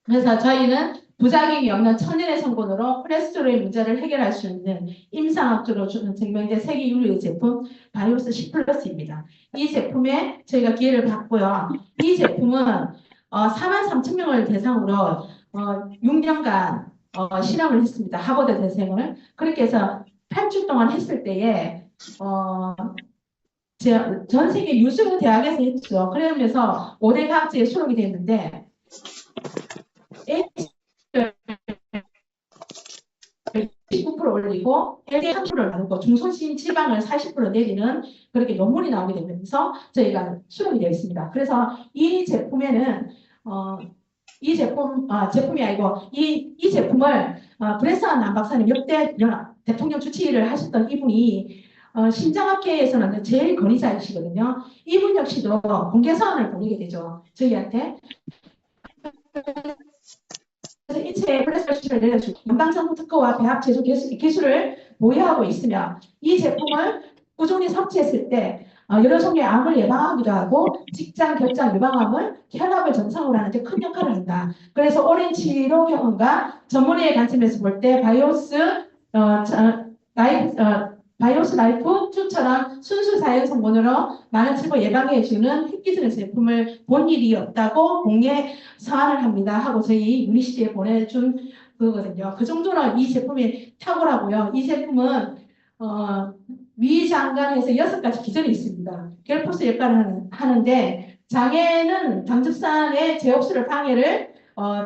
그래서 저희는 부작용이 없는 천연의 성분으로 콜레스테롤의 문제를 해결할 수 있는 임상학적으로 증명된 세계 유일의 제품 바이오스 C 플러스입니다. 이 제품에 저희가 기회를 받고요. 이 제품은 4만 3천 명을 대상으로 6년간 실험을 했습니다. 하버드 대생을. 그렇게 해서 8주 동안 했을 때에 전 세계 유수 대학에서 했죠. 그러면서 5대 과학제에 수록이 됐는데 H를 19% 올리고 LDL 3%를 나누고 중소신 지방을 40% 내리는 그렇게 논문이 나오게 되면서 저희가 수록이 되어 있습니다. 그래서 이 제품에는 제품이 아니고 이 제품을 브레스한 남 박사님 역대 대통령 주치의를 하셨던 이분이 심장학계에서는 제일 권위자이시거든요. 이분 역시도 공개 사안을 보내게 되죠. 저희한테. 그래서 이체의 플라스틱을 내려주고 연방정부 특허와 배합 제조 기술을 보유하고 있으며 이 제품을 꾸준히 섭취했을 때 여러 종류의 암을 예방하기도 하고 직장 결장 유방암을 혈압을 정상으로 하는데 큰 역할을 한다. 그래서 오랜 치료 경험과 전문의의 관점에서 볼 때 바이오스 라이프 2처럼 순수 자연 성분으로 많은 치료 예방해주는 획기적인 제품을 본 일이 없다고 공개 사안을 합니다 하고 저희 유니시티에 보내준 그거거든요. 그 정도로 이 제품이 탁월하고요. 이 제품은 위장관에서 6가지 기전이 있습니다. 겔포스 역할을 하는데 장에는 당즙산의 제흡수를 방해를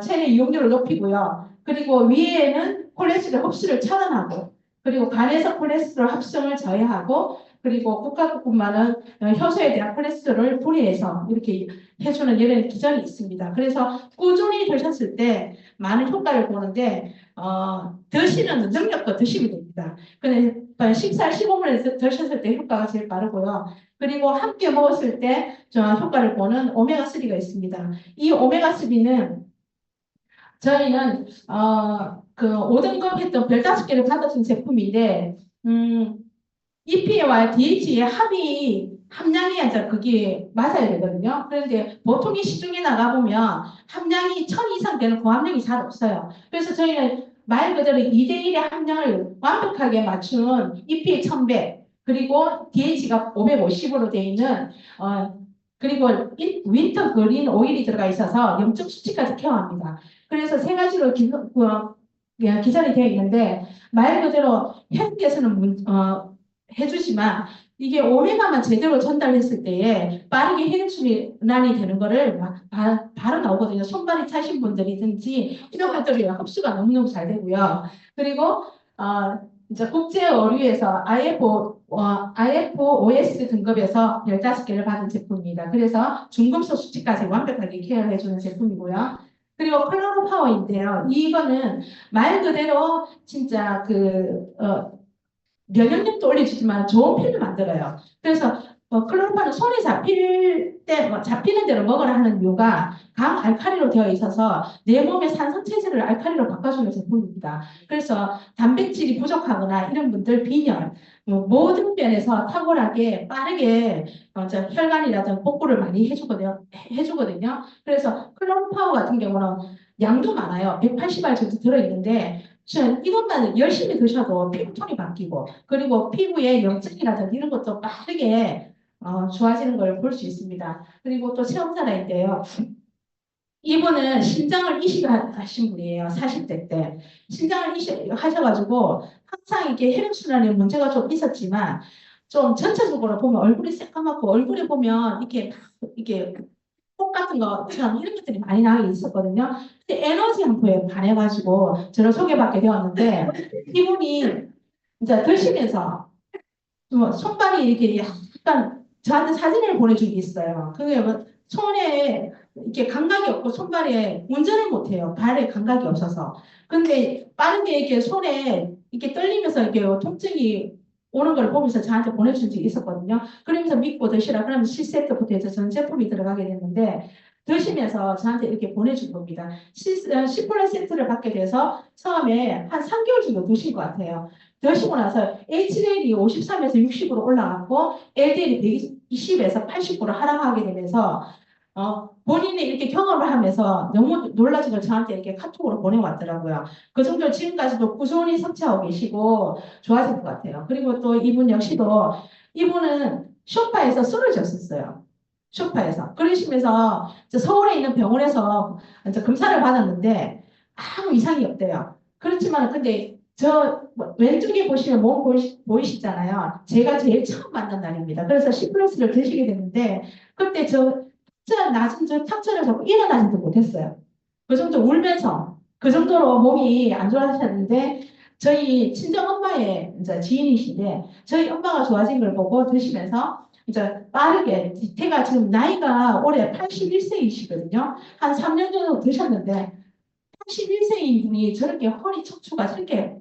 체내 이용률을 높이고요. 그리고 위에는 콜레스테롤 흡수를 차단하고 그리고 간에서 콜레스테롤 합성을 저해하고 그리고 국가급분만은 효소에 대한 콜레스테롤을 분해해서 이렇게 해주는 이런 기전이 있습니다. 그래서 꾸준히 드셨을 때 많은 효과를 보는데 드시는 능력도 드시면 됩니다. 근데 식사 15분에서 드셨을 때 효과가 제일 빠르고요. 그리고 함께 먹었을 때 효과를 보는 오메가3가 있습니다. 이 오메가3는 저희는 그 5등급 했던 별 5개를 받았던 제품인데 EPA와 DHA의 함량이 이제 그게 맞아야 되거든요. 그런데 보통 이 시중에 나가보면 함량이 1000 이상 되는 고함량이 잘 없어요. 그래서 저희는 말 그대로 2대1의 함량을 완벽하게 맞춘 EPA 1100 그리고 DH가 550으로 되어 있는 그리고 윈터 그린 오일이 들어가 있어서 염증 수치까지 케어합니다. 그래서 3가지로 기전이 되어 있는데 말 그대로 현국에서는 해주지만 이게 오메가만 제대로 전달했을 때에 빠르게 혈액순환이 되는 거를 바로 나오거든요. 손발이 차신 분들이든지 이런 것들이 흡수가 너무너무 잘 되고요. 그리고 이제 국제 의류에서 IFOS 등급에서 15개를 받은 제품입니다. 그래서 중금속 수치까지 완벽하게 케어를 해주는 제품이고요. 그리고 클로로 파워인데요. 이거는 말 그대로 진짜 면역력도 올려주지만 좋은 피를 만들어요. 그래서 클로로파는 손에 잡힐 때, 잡히는 대로 먹으라 하는 이유가 강 알칼리로 되어 있어서 내 몸의 산성 체질을 알칼리로 바꿔주는 제품입니다. 그래서 단백질이 부족하거나 이런 분들 빈혈, 모든 면에서 탁월하게 빠르게 혈관이라든 복구를 많이 해주거든요. 그래서 클로로파워 같은 경우는 양도 많아요. 180알 정도 들어있는데 이것만 열심히 드셔도 피부톤이 바뀌고 그리고 피부에 염증이라든지 이런 것도 빠르게 좋아지는 걸 볼 수 있습니다. 그리고 또 체험사라인데요. 이분은 신장을 이식하신 분이에요. 40대 때. 신장을 이식하셔가지고 항상 이게 혈액순환에 문제가 좀 있었지만 좀 전체적으로 보면 얼굴이 새까맣고 얼굴에 보면 이렇게 폭 같은 것처럼 이런 것들이 많이 나게 있었거든요. 근데 에너지 함포에 반해가지고 저를 소개받게 되었는데 이분이 이제 드시면서 손발이 이렇게 약간 저한테 사진을 보내준 게 있어요. 그게 뭐 손에 이렇게 감각이 없고 손발에 운전을 못해요. 발에 감각이 없어서. 근데 빠르게 이렇게 손에 이렇게 떨리면서 이렇게 통증이 오는 걸 보면서 저한테 보내준 적이 있었거든요. 그러면서 믿고 드시라. 그러면 C세트부터 해서 전 제품이 들어가게 됐는데 드시면서 저한테 이렇게 보내준 겁니다. C 플러스 세트를 받게 돼서 처음에 한 3개월 정도 드신 것 같아요. 드시고 나서 HDL이 53에서 60으로 올라갔고 LDL이 120에서 80으로 하락하게 되면서 본인이 이렇게 경험을 하면서 너무 놀라신 걸 저한테 이렇게 카톡으로 보내왔더라고요. 그 정도로 지금까지도 꾸준히 섭취하고 계시고 좋아질 것 같아요. 그리고 또 이분 역시도 이분은 쇼파에서 쓰러졌었어요. 쇼파에서. 그러시면서 서울에 있는 병원에서 이제 검사를 받았는데 아무 이상이 없대요. 그렇지만 근데 왼쪽에 보시면 몸 보이시잖아요. 제가 제일 처음 만난 날입니다. 그래서 C 플러스를 드시게 됐는데 그때 낮은 탁자를 잡고 일어나지도 못했어요. 그 정도 울면서 그 정도로 몸이 안 좋아지셨는데 저희 친정 엄마의 이제 지인이신데 저희 엄마가 좋아진 걸 보고 드시면서 이제 빠르게 제가 지금 나이가 올해 81세이시거든요. 한 3년 정도 드셨는데 81세인 분이 저렇게 허리 척추가 저렇게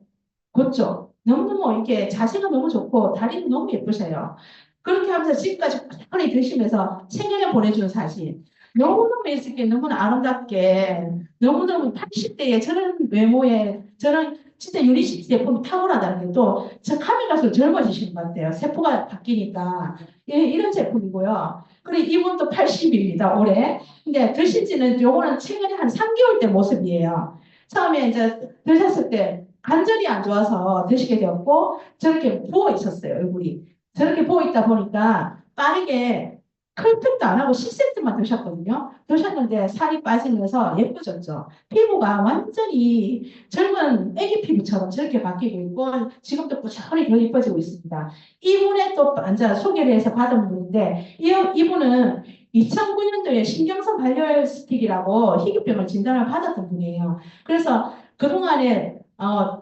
곧죠. 너무너무 이렇게 자세가 너무 좋고 다리도 너무 예쁘셔요. 그렇게 하면서 지금까지 꾸준히 드시면서 생년에 보내준 사진. 너무너무 예쁘게, 너무나 아름답게, 너무너무 80대에 저런 외모에, 저런 진짜 유리시 제품이 탁월하다는 게 또, 저 카메라에서 젊어지시는 것 같아요. 세포가 바뀌니까. 예, 이런 제품이고요. 그리고 이분도 80입니다, 올해. 근데 드신 지는 요거는 최근에 한 3개월 때 모습이에요. 처음에 이제 드셨을 때 관절이 안 좋아서 드시게 되었고 저렇게 부어 있었어요, 얼굴이. 저렇게 부어 있다 보니까 빠르게 클팩도 안 하고 10세트만 드셨거든요. 드셨는데 살이 빠지면서 예뻐졌죠. 피부가 완전히 젊은 애기 피부처럼 저렇게 바뀌고 있고 지금도 꾸준히 더 예뻐지고 있습니다. 이분의 또 완전 소개를 해서 받은 분인데 이분은 2009년도에 신경성 발열 스틱이라고 희귀병을 진단을 받았던 분이에요. 그래서 그동안에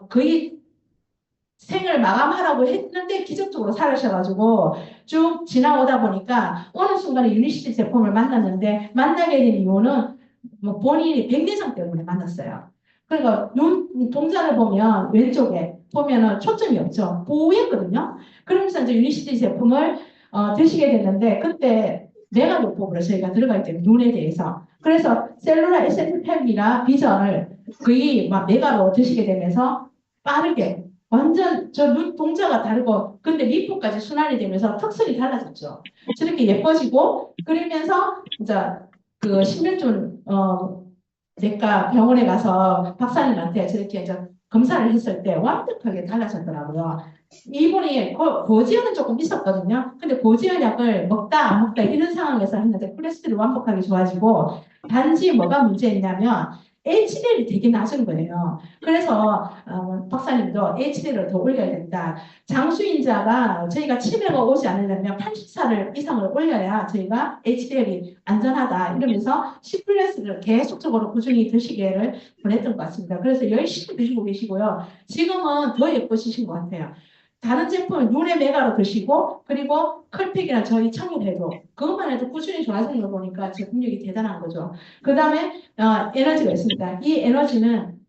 거의 생을 마감하라고 했는데 기적적으로 살으셔가지고 쭉 지나오다 보니까 어느 순간에 유니시티 제품을 만났는데 만나게 된 이유는 뭐 본인이 백내장 때문에 만났어요. 그러니까 눈 동자를 보면 왼쪽에 보면은 초점이 없죠. 보였거든요. 그러면서 이제 유니시티 제품을 드시게 됐는데 그때 메가노법으로 저희가 들어가 있대요. 눈에 대해서. 그래서 셀룰라 에센트팩이나 비전을 거의 막 메가로 드시게 되면서 빠르게 완전 저 눈 동자가 다르고 근데 미포까지 순환이 되면서 턱선이 달라졌죠. 저렇게 예뻐지고 그러면서 이제 그 신경전 내과 병원에 가서 박사님한테 저렇게 이제 검사를 했을 때 완벽하게 달라졌더라고요. 이분이 고지혈은 조금 있었거든요. 근데 고지혈 약을 먹다 안 먹다 이런 상황에서 했는데 콜레스테롤이 완벽하게 좋아지고 단지 뭐가 문제였냐면 HDL이 되게 낮은 거예요. 그래서 박사님도 HDL을 더 올려야 된다. 장수인자가 저희가 치매가 오지 않으려면 80살 이상을 올려야 저희가 HDL이 안전하다. 이러면서 시플레스를 계속적으로 꾸준히 드시기를 권했던 것 같습니다. 그래서 열심히 드시고 계시고요. 지금은 더 예쁘시신 것 같아요. 다른 제품은 눈의 메가로 드시고 그리고 클픽이나 저희 청일해도 그것만 해도 꾸준히 좋아지는 걸 보니까 제품력이 대단한 거죠. 그 다음에 에너지가 있습니다. 이 에너지는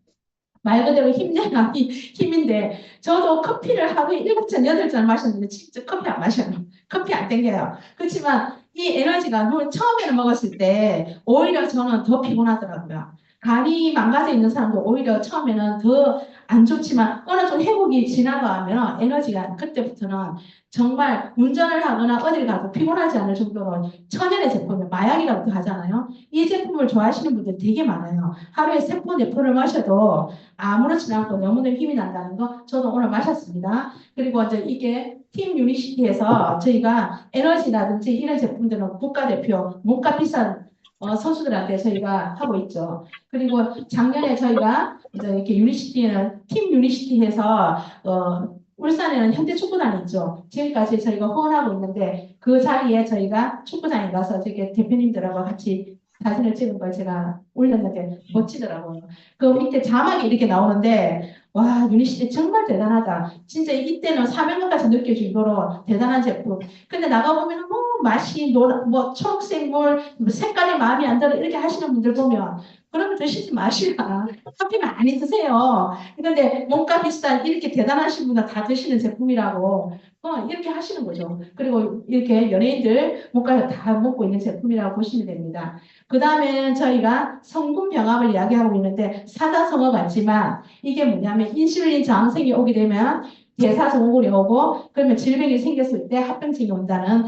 말 그대로 힘인데, 저도 커피를 하루에 7잔, 8잔 마셨는데, 진짜 커피 안 마셔요. 커피 안 땡겨요. 그렇지만 이 에너지가 물 처음에는 먹었을 때, 오히려 저는 더 피곤하더라고요. 간이 망가져 있는 사람도 오히려 처음에는 더 안 좋지만, 어느 정도 회복이 지나가면 에너지가 그때부터는 정말 운전을 하거나 어딜 가도 피곤하지 않을 정도로 천연의 제품을 마약이라고 하잖아요. 이 제품을 좋아하시는 분들 되게 많아요. 하루에 3포, 4포를 마셔도 아무렇지 않고 너무나 힘이 난다는 거 저도 오늘 마셨습니다. 그리고 이제 이게 팀 유니시티에서 저희가 에너지라든지 이런 제품들은 국가대표, 몸값 비싼 선수들한테 저희가 하고 있죠. 그리고 작년에 저희가 이제 이렇게 유니시티는 팀 유니시티에서 울산에는 현대축구단이 있죠. 지금까지 저희가 후원하고 있는데 그 자리에 저희가 축구장에 가서 저기 대표님들하고 같이 사진을 찍은 걸 제가 올렸는데 멋지더라고요. 그 밑에 자막이 이렇게 나오는데 와 유니시티 정말 대단하다. 진짜 이때는 사명감까지 느낄 정도로 대단한 제품. 근데 나가보면 뭐 맛이 뭐 초록색 물 뭐 색깔이 마음에 안 들어 이렇게 하시는 분들 보면 그러면 드시지 마시라. 커피 많이 드세요. 근데 몸값 비싼 이렇게 대단하신 분은 다 드시는 제품이라고 이렇게 하시는 거죠. 그리고 이렇게 연예인들 몸값 다 먹고 있는 제품이라고 보시면 됩니다. 그 다음에는 저희가 성분병합을 이야기하고 있는데 사자성어 같지만 이게 뭐냐면 인슐린 저항성이 오게 되면 대사증후군이 오고 그러면 질병이 생겼을 때 합병증이 온다는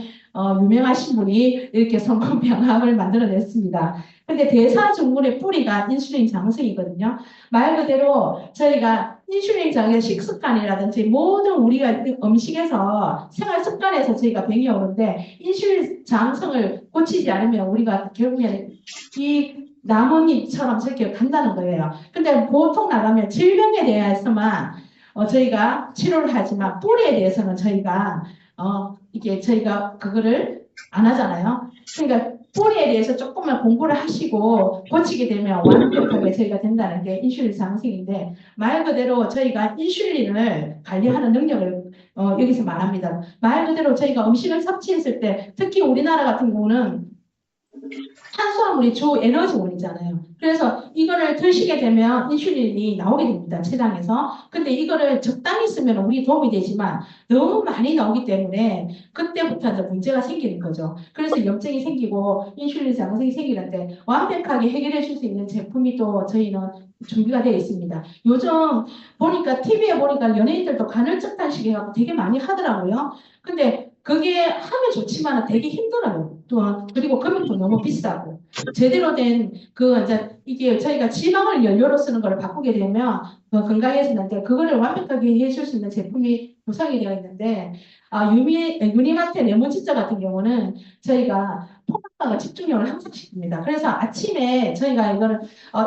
유명하신 분이 이렇게 성분병합을 만들어냈습니다. 근데 대사증후군의 뿌리가 인슐린 저항성이거든요. 말 그대로 저희가 인슐린 저항의 식습관이라든지 모든 우리가 음식에서 생활 습관에서 저희가 병이 오는데 인슐린 저항성을 고치지 않으면 우리가 결국에는 이 나뭇잎처럼 저렇게 간다는 거예요. 근데 보통 나가면 질병에 대해서만 저희가 치료를 하지만 뿌리에 대해서는 저희가 이게 저희가 그거를 안 하잖아요. 그러니까 뿌리에 대해서 조금만 공부를 하시고 고치게 되면 완벽하게 저희가 된다는 게 인슐린 상승인데 말 그대로 저희가 인슐린을 관리하는 능력을 여기서 말합니다. 말 그대로 저희가 음식을 섭취했을 때 특히 우리나라 같은 경우는 탄수화물이 주 에너지원이잖아요. 그래서 이거를 드시게 되면 인슐린이 나오게 됩니다. 췌장에서. 근데 이거를 적당히 쓰면 우리 도움이 되지만 너무 많이 나오기 때문에 그때부터 이제 문제가 생기는 거죠. 그래서 염증이 생기고 인슐린 장성이 생기는데 완벽하게 해결해 줄 수 있는 제품이 또 저희는 준비가 되어 있습니다. 요즘 보니까 TV에 보니까 연예인들도 간헐적 단식 해갖고 되게 많이 하더라고요. 근데 그게 하면 좋지만 되게 힘들어요. 또 그리고 금액도 너무 비싸고 제대로 된 그 이제 이게 저희가 지방을 연료로 쓰는 걸 바꾸게 되면 더 건강해지는데 그거를 완벽하게 해줄 수 있는 제품이 구성이 되어 있는데 유니마트 레몬진짜 같은 경우는 저희가 포만감과 집중력을 항상 시킵니다. 그래서 아침에 저희가 이거를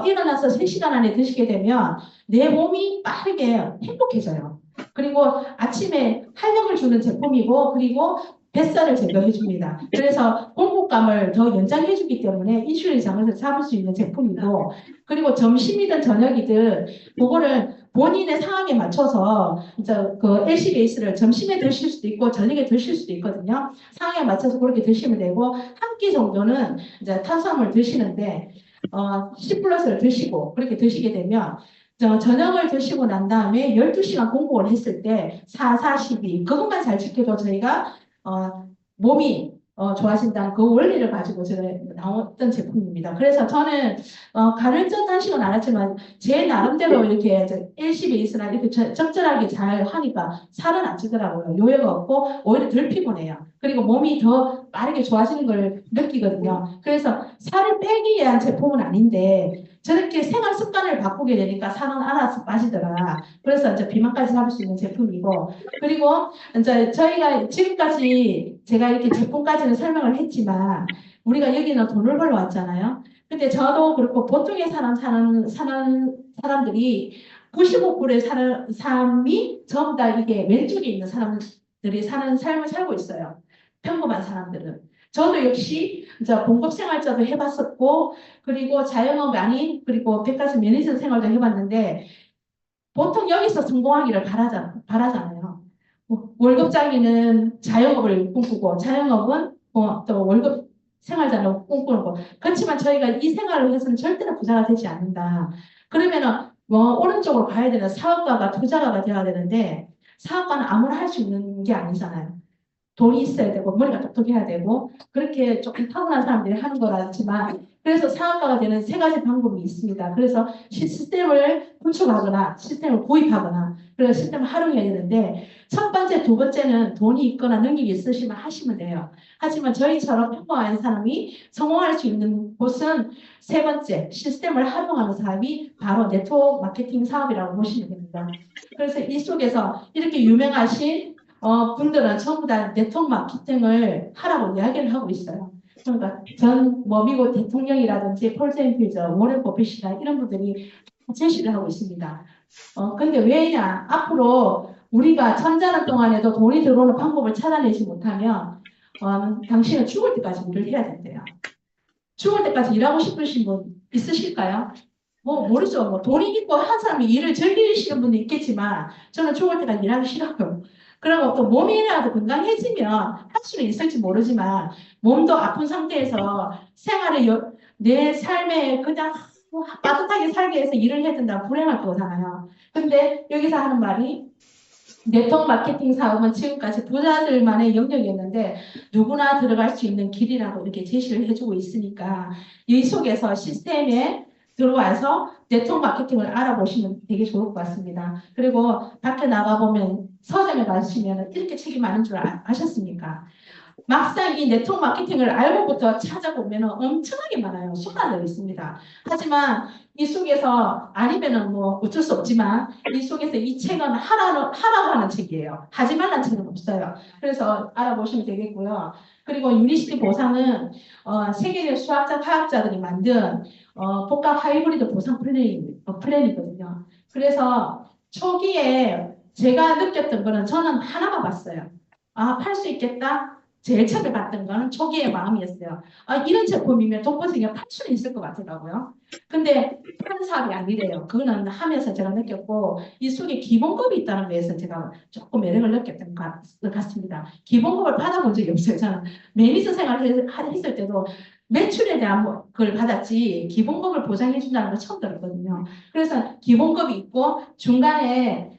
일어나서 3시간 안에 드시게 되면 내 몸이 빠르게 행복해져요. 그리고 아침에 활력을 주는 제품이고 그리고 뱃살을 제거해 줍니다. 그래서 공복감을 더 연장해 주기 때문에 인슐린 장을 잡을 수 있는 제품이고 그리고 점심이든 저녁이든 그거를 본인의 상황에 맞춰서 이제 그 LC 베이스를 점심에 드실 수도 있고 저녁에 드실 수도 있거든요. 상황에 맞춰서 그렇게 드시면 되고 한 끼 정도는 이제 탄수화물 드시는데 10 플러스를 드시고 그렇게 드시게 되면 저녁을 드시고 난 다음에 12시간 공복을 했을 때 4, 42 그것만 잘 지켜도 저희가 몸이 좋아진다는 그 원리를 가지고 제가 나왔던 제품입니다. 그래서 저는 간헐적 단식은 안 했지만 제 나름대로 이렇게 일시 베이스나 이렇게 적절하게 잘 하니까 살은 안 찌더라고요. 요요가 없고 오히려 덜 피곤해요. 그리고 몸이 더 빠르게 좋아지는 걸 느끼거든요. 그래서 살을 빼기 위한 제품은 아닌데 저렇게 생활 습관을 바꾸게 되니까 살은 알아서 빠지더라. 그래서 이제 비만까지 잡을 수 있는 제품이고 그리고 이제 저희가 지금까지 제가 이렇게 제품까지는 설명을 했지만 우리가 여기는 돈을 벌러 왔잖아요. 근데 저도 그렇고 보통의 사는 사람들이 95%의 사는 삶이 전부 다 이게 왼쪽에 있는 사람들이 사는 삶을 살고 있어요. 평범한 사람들은. 저도 역시 이제 공급생활자도 해봤었고 그리고 자영업 아닌 그리고 백화점 매니저 생활도 해봤는데 보통 여기서 성공하기를 바라잖아요. 월급장이는 자영업을 꿈꾸고 자영업은 또 월급 생활자를 꿈꾸는 거. 그렇지만 저희가 이 생활을 해서는 절대로 부자가 되지 않는다. 그러면은 오른쪽으로 가야 되는 사업가가 투자가가 돼야 되는데 사업가는 아무나 할 수 있는 게 아니잖아요. 돈이 있어야 되고 머리가 똑똑해야 되고 그렇게 조금 타고난 사람들이 하는 거라지만 그래서 사업가가 되는 세 가지 방법이 있습니다. 그래서 시스템을 구축하거나 시스템을 구입하거나 그래서 시스템을 활용해야 되는데 첫 번째, 두 번째는 돈이 있거나 능력이 있으시면 하시면 돼요. 하지만 저희처럼 평범한 사람이 성공할 수 있는 곳은 세 번째, 시스템을 활용하는 사업이 바로 네트워크 마케팅 사업이라고 보시면 됩니다. 그래서 이 속에서 이렇게 유명하신 분들은 전부 다 네트워크 마케팅을 하라고 이야기를 하고 있어요. 그러니까 미국 대통령이라든지 폴 샌필저, 워렌 버핏이나 이런 분들이 제시를 하고 있습니다. 근데 왜냐? 앞으로 우리가 천자년 동안에도 돈이 들어오는 방법을 찾아내지 못하면 당신은 죽을 때까지 일을 해야 된대요. 죽을 때까지 일하고 싶으신 분 있으실까요? 모르죠. 돈이 있고 한 사람이 일을 즐기시는 분도 있겠지만 저는 죽을 때까지 일하기 싫어요. 그리고 또 몸이라도 건강해지면 할 수는 있을지 모르지만 몸도 아픈 상태에서 내 삶에 그냥 빠듯하게 살기 위해서 일을 해야 된다 불행할 거잖아요. 근데 여기서 하는 말이 네트워크 마케팅 사업은 지금까지 부자들만의 영역이었는데 누구나 들어갈 수 있는 길이라고 이렇게 제시를 해주고 있으니까 이 속에서 시스템에 들어와서 네트워크 마케팅을 알아보시면 되게 좋을 것 같습니다. 그리고 밖에 나가보면 서점에 가시면 이렇게 책이 많은 줄 아셨습니까? 막상 이 네트워크 마케팅을 알고부터 찾아보면 엄청나게 많아요. 쏟아져 있습니다. 하지만 이 속에서 아니면은 어쩔 수 없지만 이 속에서 이 책은 하라고 하는 책이에요. 하지 말라는 책은 없어요. 그래서 알아보시면 되겠고요. 그리고 유니시티 보상은 세계적 수학자, 과학자들이 만든 복합 하이브리드 보상 플랜이거든요. 그래서 초기에 제가 느꼈던 거는 저는 하나만 봤어요. 팔 수 있겠다. 제일 처음에 봤던 거는 초기의 마음이었어요. 이런 제품이면 돈버시기가 팔 수는 있을 것 같더라고요. 근데 파는 사업이 아니래요. 그거는 하면서 제가 느꼈고 이 속에 기본급이 있다는 거에서 제가 조금 매력을 느꼈던 것 같습니다. 기본급을 받아본 적이 없어요. 저는 매니저 생활을 했을 때도 매출에 대한 걸 받았지 기본급을 보장해 준다는 걸 처음 들었거든요. 그래서 기본급이 있고 중간에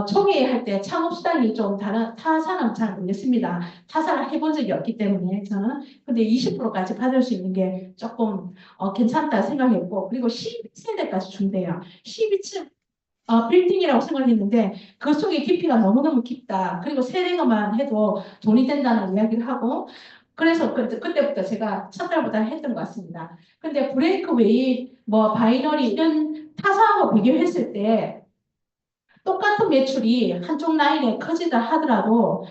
초기에 할 때 창업수당이 좀 다른 타사는 잘 모르겠습니다. 타사를 해본 적이 없기 때문에 저는 근데 20%까지 받을 수 있는 게 조금 괜찮다 생각했고 그리고 12세대까지 준대요. 12층 빌딩이라고 생각했는데 그 속의 깊이가 너무너무 깊다. 그리고 세대가만 해도 돈이 된다는 이야기를 하고 그래서 그때부터 제가 첫 달보다 했던 것 같습니다. 근데 브레이크웨이, 바이너리 이런 타사하고 비교했을 때 똑같은 매출이 한쪽 라인에 커지다 하더라도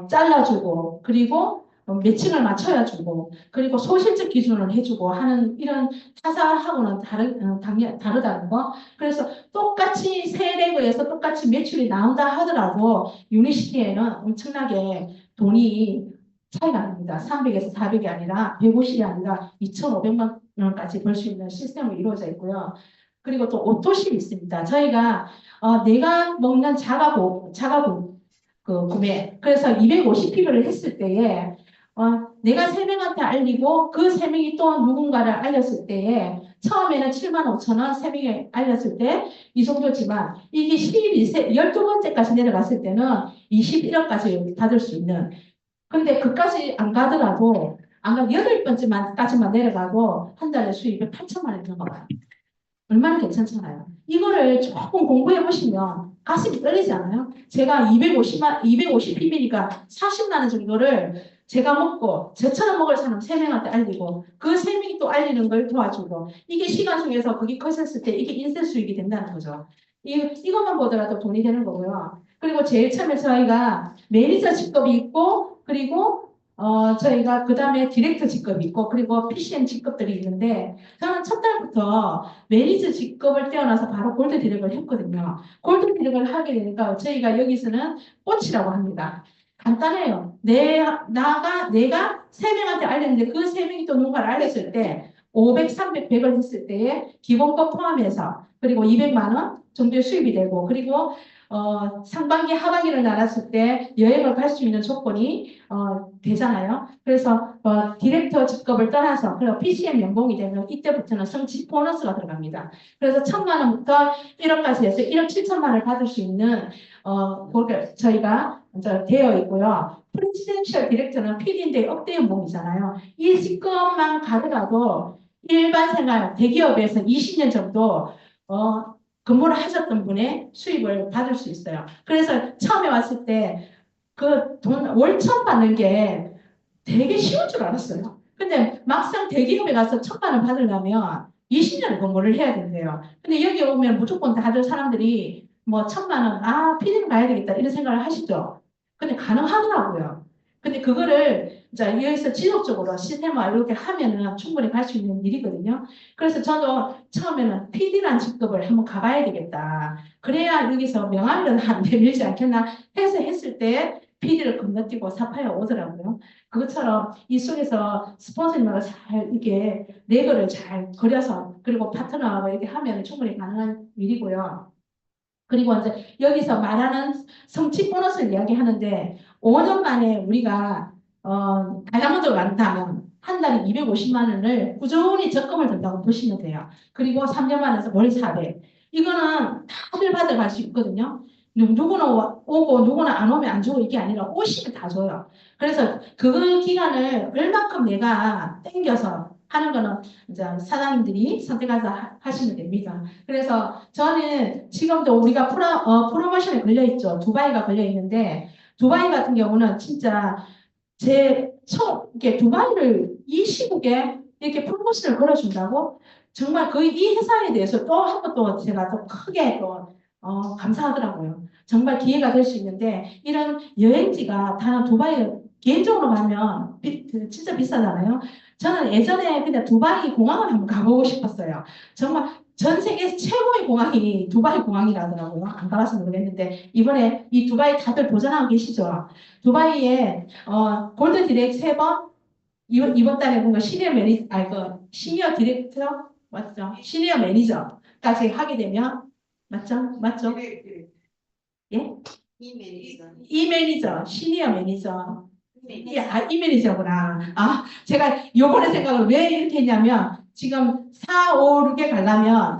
잘라주고 그리고 매칭을 맞춰야 주고 그리고 소실적 기준을 해주고 하는 이런 타사하고는 다르다는 거. 그래서 똑같이 세대에서 똑같이 매출이 나온다 하더라도 유니시티에는 엄청나게 돈이 차이가 납니다. 300에서 400이 아니라 150이 아니라 2,500만 원까지 벌 수 있는 시스템으로 이루어져 있고요. 그리고 또 오토실이 있습니다. 저희가 내가 먹는 구매. 그래서 250피부를 했을 때에, 내가 세 명한테 알리고 그 세 명이 또 누군가를 알렸을 때에, 처음에는 7만 5천 원, 세 명이 알렸을 때 이 정도지만, 이게 12번째까지 내려갔을 때는 21억까지 받을 수 있는, 근데 그까지 안 가더라도, 안 가, 8번째까지만 내려가도 한 달에 수입이 8천만 원이 넘어가요. 얼마나 괜찮잖아요. 이거를 조금 공부해 보시면 가슴이 떨리지 않아요? 제가 250PB니까 40만 원 정도를 제가 먹고 저처럼 먹을 사람 3명한테 알리고 그 3명이 또 알리는 걸 도와주고 이게 시간 속에서 그게 커졌을 때 이게 인쇄 수익이 된다는 거죠. 이것만 보더라도 돈이 되는 거고요. 그리고 제일 처음에 저희가 매니저 직급이 있고 그리고 저희가 그 다음에 디렉터 직급이 있고 그리고 PCM 직급들이 있는데 저는 첫 달부터 매니저 직급을 떼어나서 바로 골드 디렉을 했거든요. 골드 디렉을 하게 되니까 저희가 여기서는 꽃이라고 합니다. 간단해요. 내가 세 명한테 알렸는데 그 세 명이 또 누군가를 알렸을 때 500, 300, 100을 했을 때에 기본급 포함해서 그리고 200만 원 정도의 수입이 되고 그리고 상반기, 하반기를 나눴을 때 여행을 갈 수 있는 조건이 되잖아요. 그래서 디렉터 직급을 떠나서 그리고 PCM 연봉이 되면 이때부터는 성취 보너스가 들어갑니다. 그래서 1,000만 원부터 1억까지 해서 1억 7천만 원을 받을 수 있는 그게 저희가 이제 되어 있고요. 프레지덴셜 디렉터는 PD인데 억대 연봉이잖아요. 이 직급만 가더라도 일반 생활 대기업에서 20년 정도 근무를 하셨던 분의 수입을 받을 수 있어요. 그래서 처음에 왔을 때 그 돈 월천 받는 게 되게 쉬운 줄 알았어요. 근데 막상 대기업에 가서 1,000만 원 받으려면 20년 근무를 해야 된대요. 근데 여기 오면 무조건 다들 사람들이 뭐 1,000만 원, 피디는 가야 되겠다 이런 생각을 하시죠. 근데 가능하더라고요. 근데 그거를 이제 여기서 지속적으로 시스템화 이렇게 하면은 충분히 갈 수 있는 일이거든요. 그래서 저도 처음에는 PD란 직급을 한번 가봐야 되겠다. 그래야 여기서 명함이라도 안 내밀지 않겠나 해서 했을 때 PD를 건너뛰고 사파이어 오더라고요. 그것처럼 이 속에서 스폰서님하고 잘 이렇게 레거를 잘 그려서 그리고 파트너하고 이렇게 하면 충분히 가능한 일이고요. 그리고 이제 여기서 말하는 성취 보너스를 이야기하는데 5년 만에 우리가 다이아몬드를 만든다면 한 달에 250만 원을 꾸준히 적금을 든다고 보시면 돼요. 그리고 3년 만에서 월 400. 이거는 다들 받아갈 수 있거든요. 누구는 오고 누구는 안 오면 안 주고 이게 아니라 오시면 다 줘요. 그래서 그 기간을 얼마큼 내가 땡겨서 하는 거는 이제 사장님들이 선택해서 하시면 됩니다. 그래서 저는 지금도 우리가 프로모션에 걸려있죠. 두바이가 걸려있는데 두바이 같은 경우는 진짜 이렇게 두바이를 이 시국에 이렇게 프로모션을 걸어준다고 정말 이 회사에 대해서 또 한 번 또 제가 또 크게 또 감사하더라고요. 정말 기회가 될 수 있는데 이런 여행지가 단 두바이 개인적으로 가면 진짜 비싸잖아요. 저는 예전에 그냥 두바이 공항을 한번 가보고 싶었어요. 정말 전 세계 최고의 공항이 두바이 공항이라더라고요. 안 가봐서 모르겠는데 이번에 이 두바이 다들 도전하고 계시죠? 두바이에 골드 디렉 3번 이번 달에 뭔가 시니어 디렉터 맞죠? 시니어 매니저까지 하게 되면 맞죠? 맞죠? 예? 이 매니저, 시니어 매니저. 이 매니저구나. 제가 요번에 생각을 왜 이렇게 했냐면, 지금 4, 5, 6에 가려면,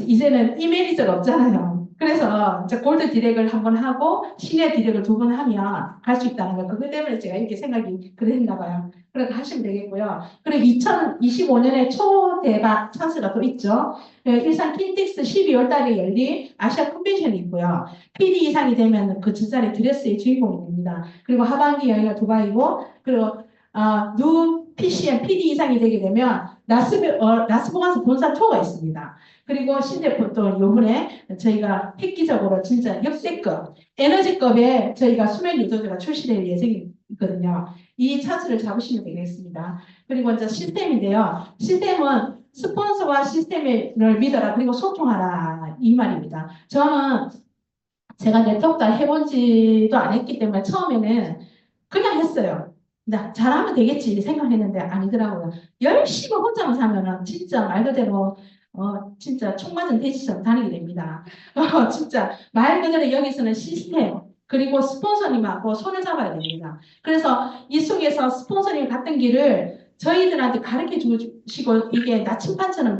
이제는 이 매니저가 없잖아요. 그래서 이제 골드 디렉을 한번 하고, 시니어 디렉을 2번 하면 갈 수 있다는 거. 그것 때문에 제가 이렇게 생각이 그랬나 봐요. 그렇게 하시면 되겠고요. 그리고 2025년에 초대박 찬스가 또 있죠. 일산 킨텍스 12월 달에 열린 아시아 컨벤션이 있고요. PD 이상이 되면 그 진짜의 드레스의 주인공이 됩니다. 그리고 하반기 여기가 두바이고, 그리고 뉴 PCM PD 이상이 되게 되면 라스베가스 본사 투어가 있습니다. 그리고 신대포 또 요번에 저희가 획기적으로 진짜 역대급 에너지급의 저희가 수면 유도제가 출시될 예정이 있거든요. 이 찬스를 잡으시면 되겠습니다. 그리고 이제 시스템인데요. 시스템은 스폰서와 시스템을 믿어라. 그리고 소통하라. 이 말입니다. 저는 제가 네트워크 해본 지도 안 했기 때문에 처음에는 그냥 했어요. 잘하면 되겠지 생각했는데 아니더라고요. 열심히 혼자만 사면은 진짜 말 그대로 진짜 총 맞은 돼지처럼 다니게 됩니다. 진짜 말 그대로 여기서는 시스템 그리고 스폰서님하고 손을 잡아야 됩니다. 그래서 이 속에서 스폰서님 같은 길을 저희들한테 가르쳐 주시고 이게 나침반처럼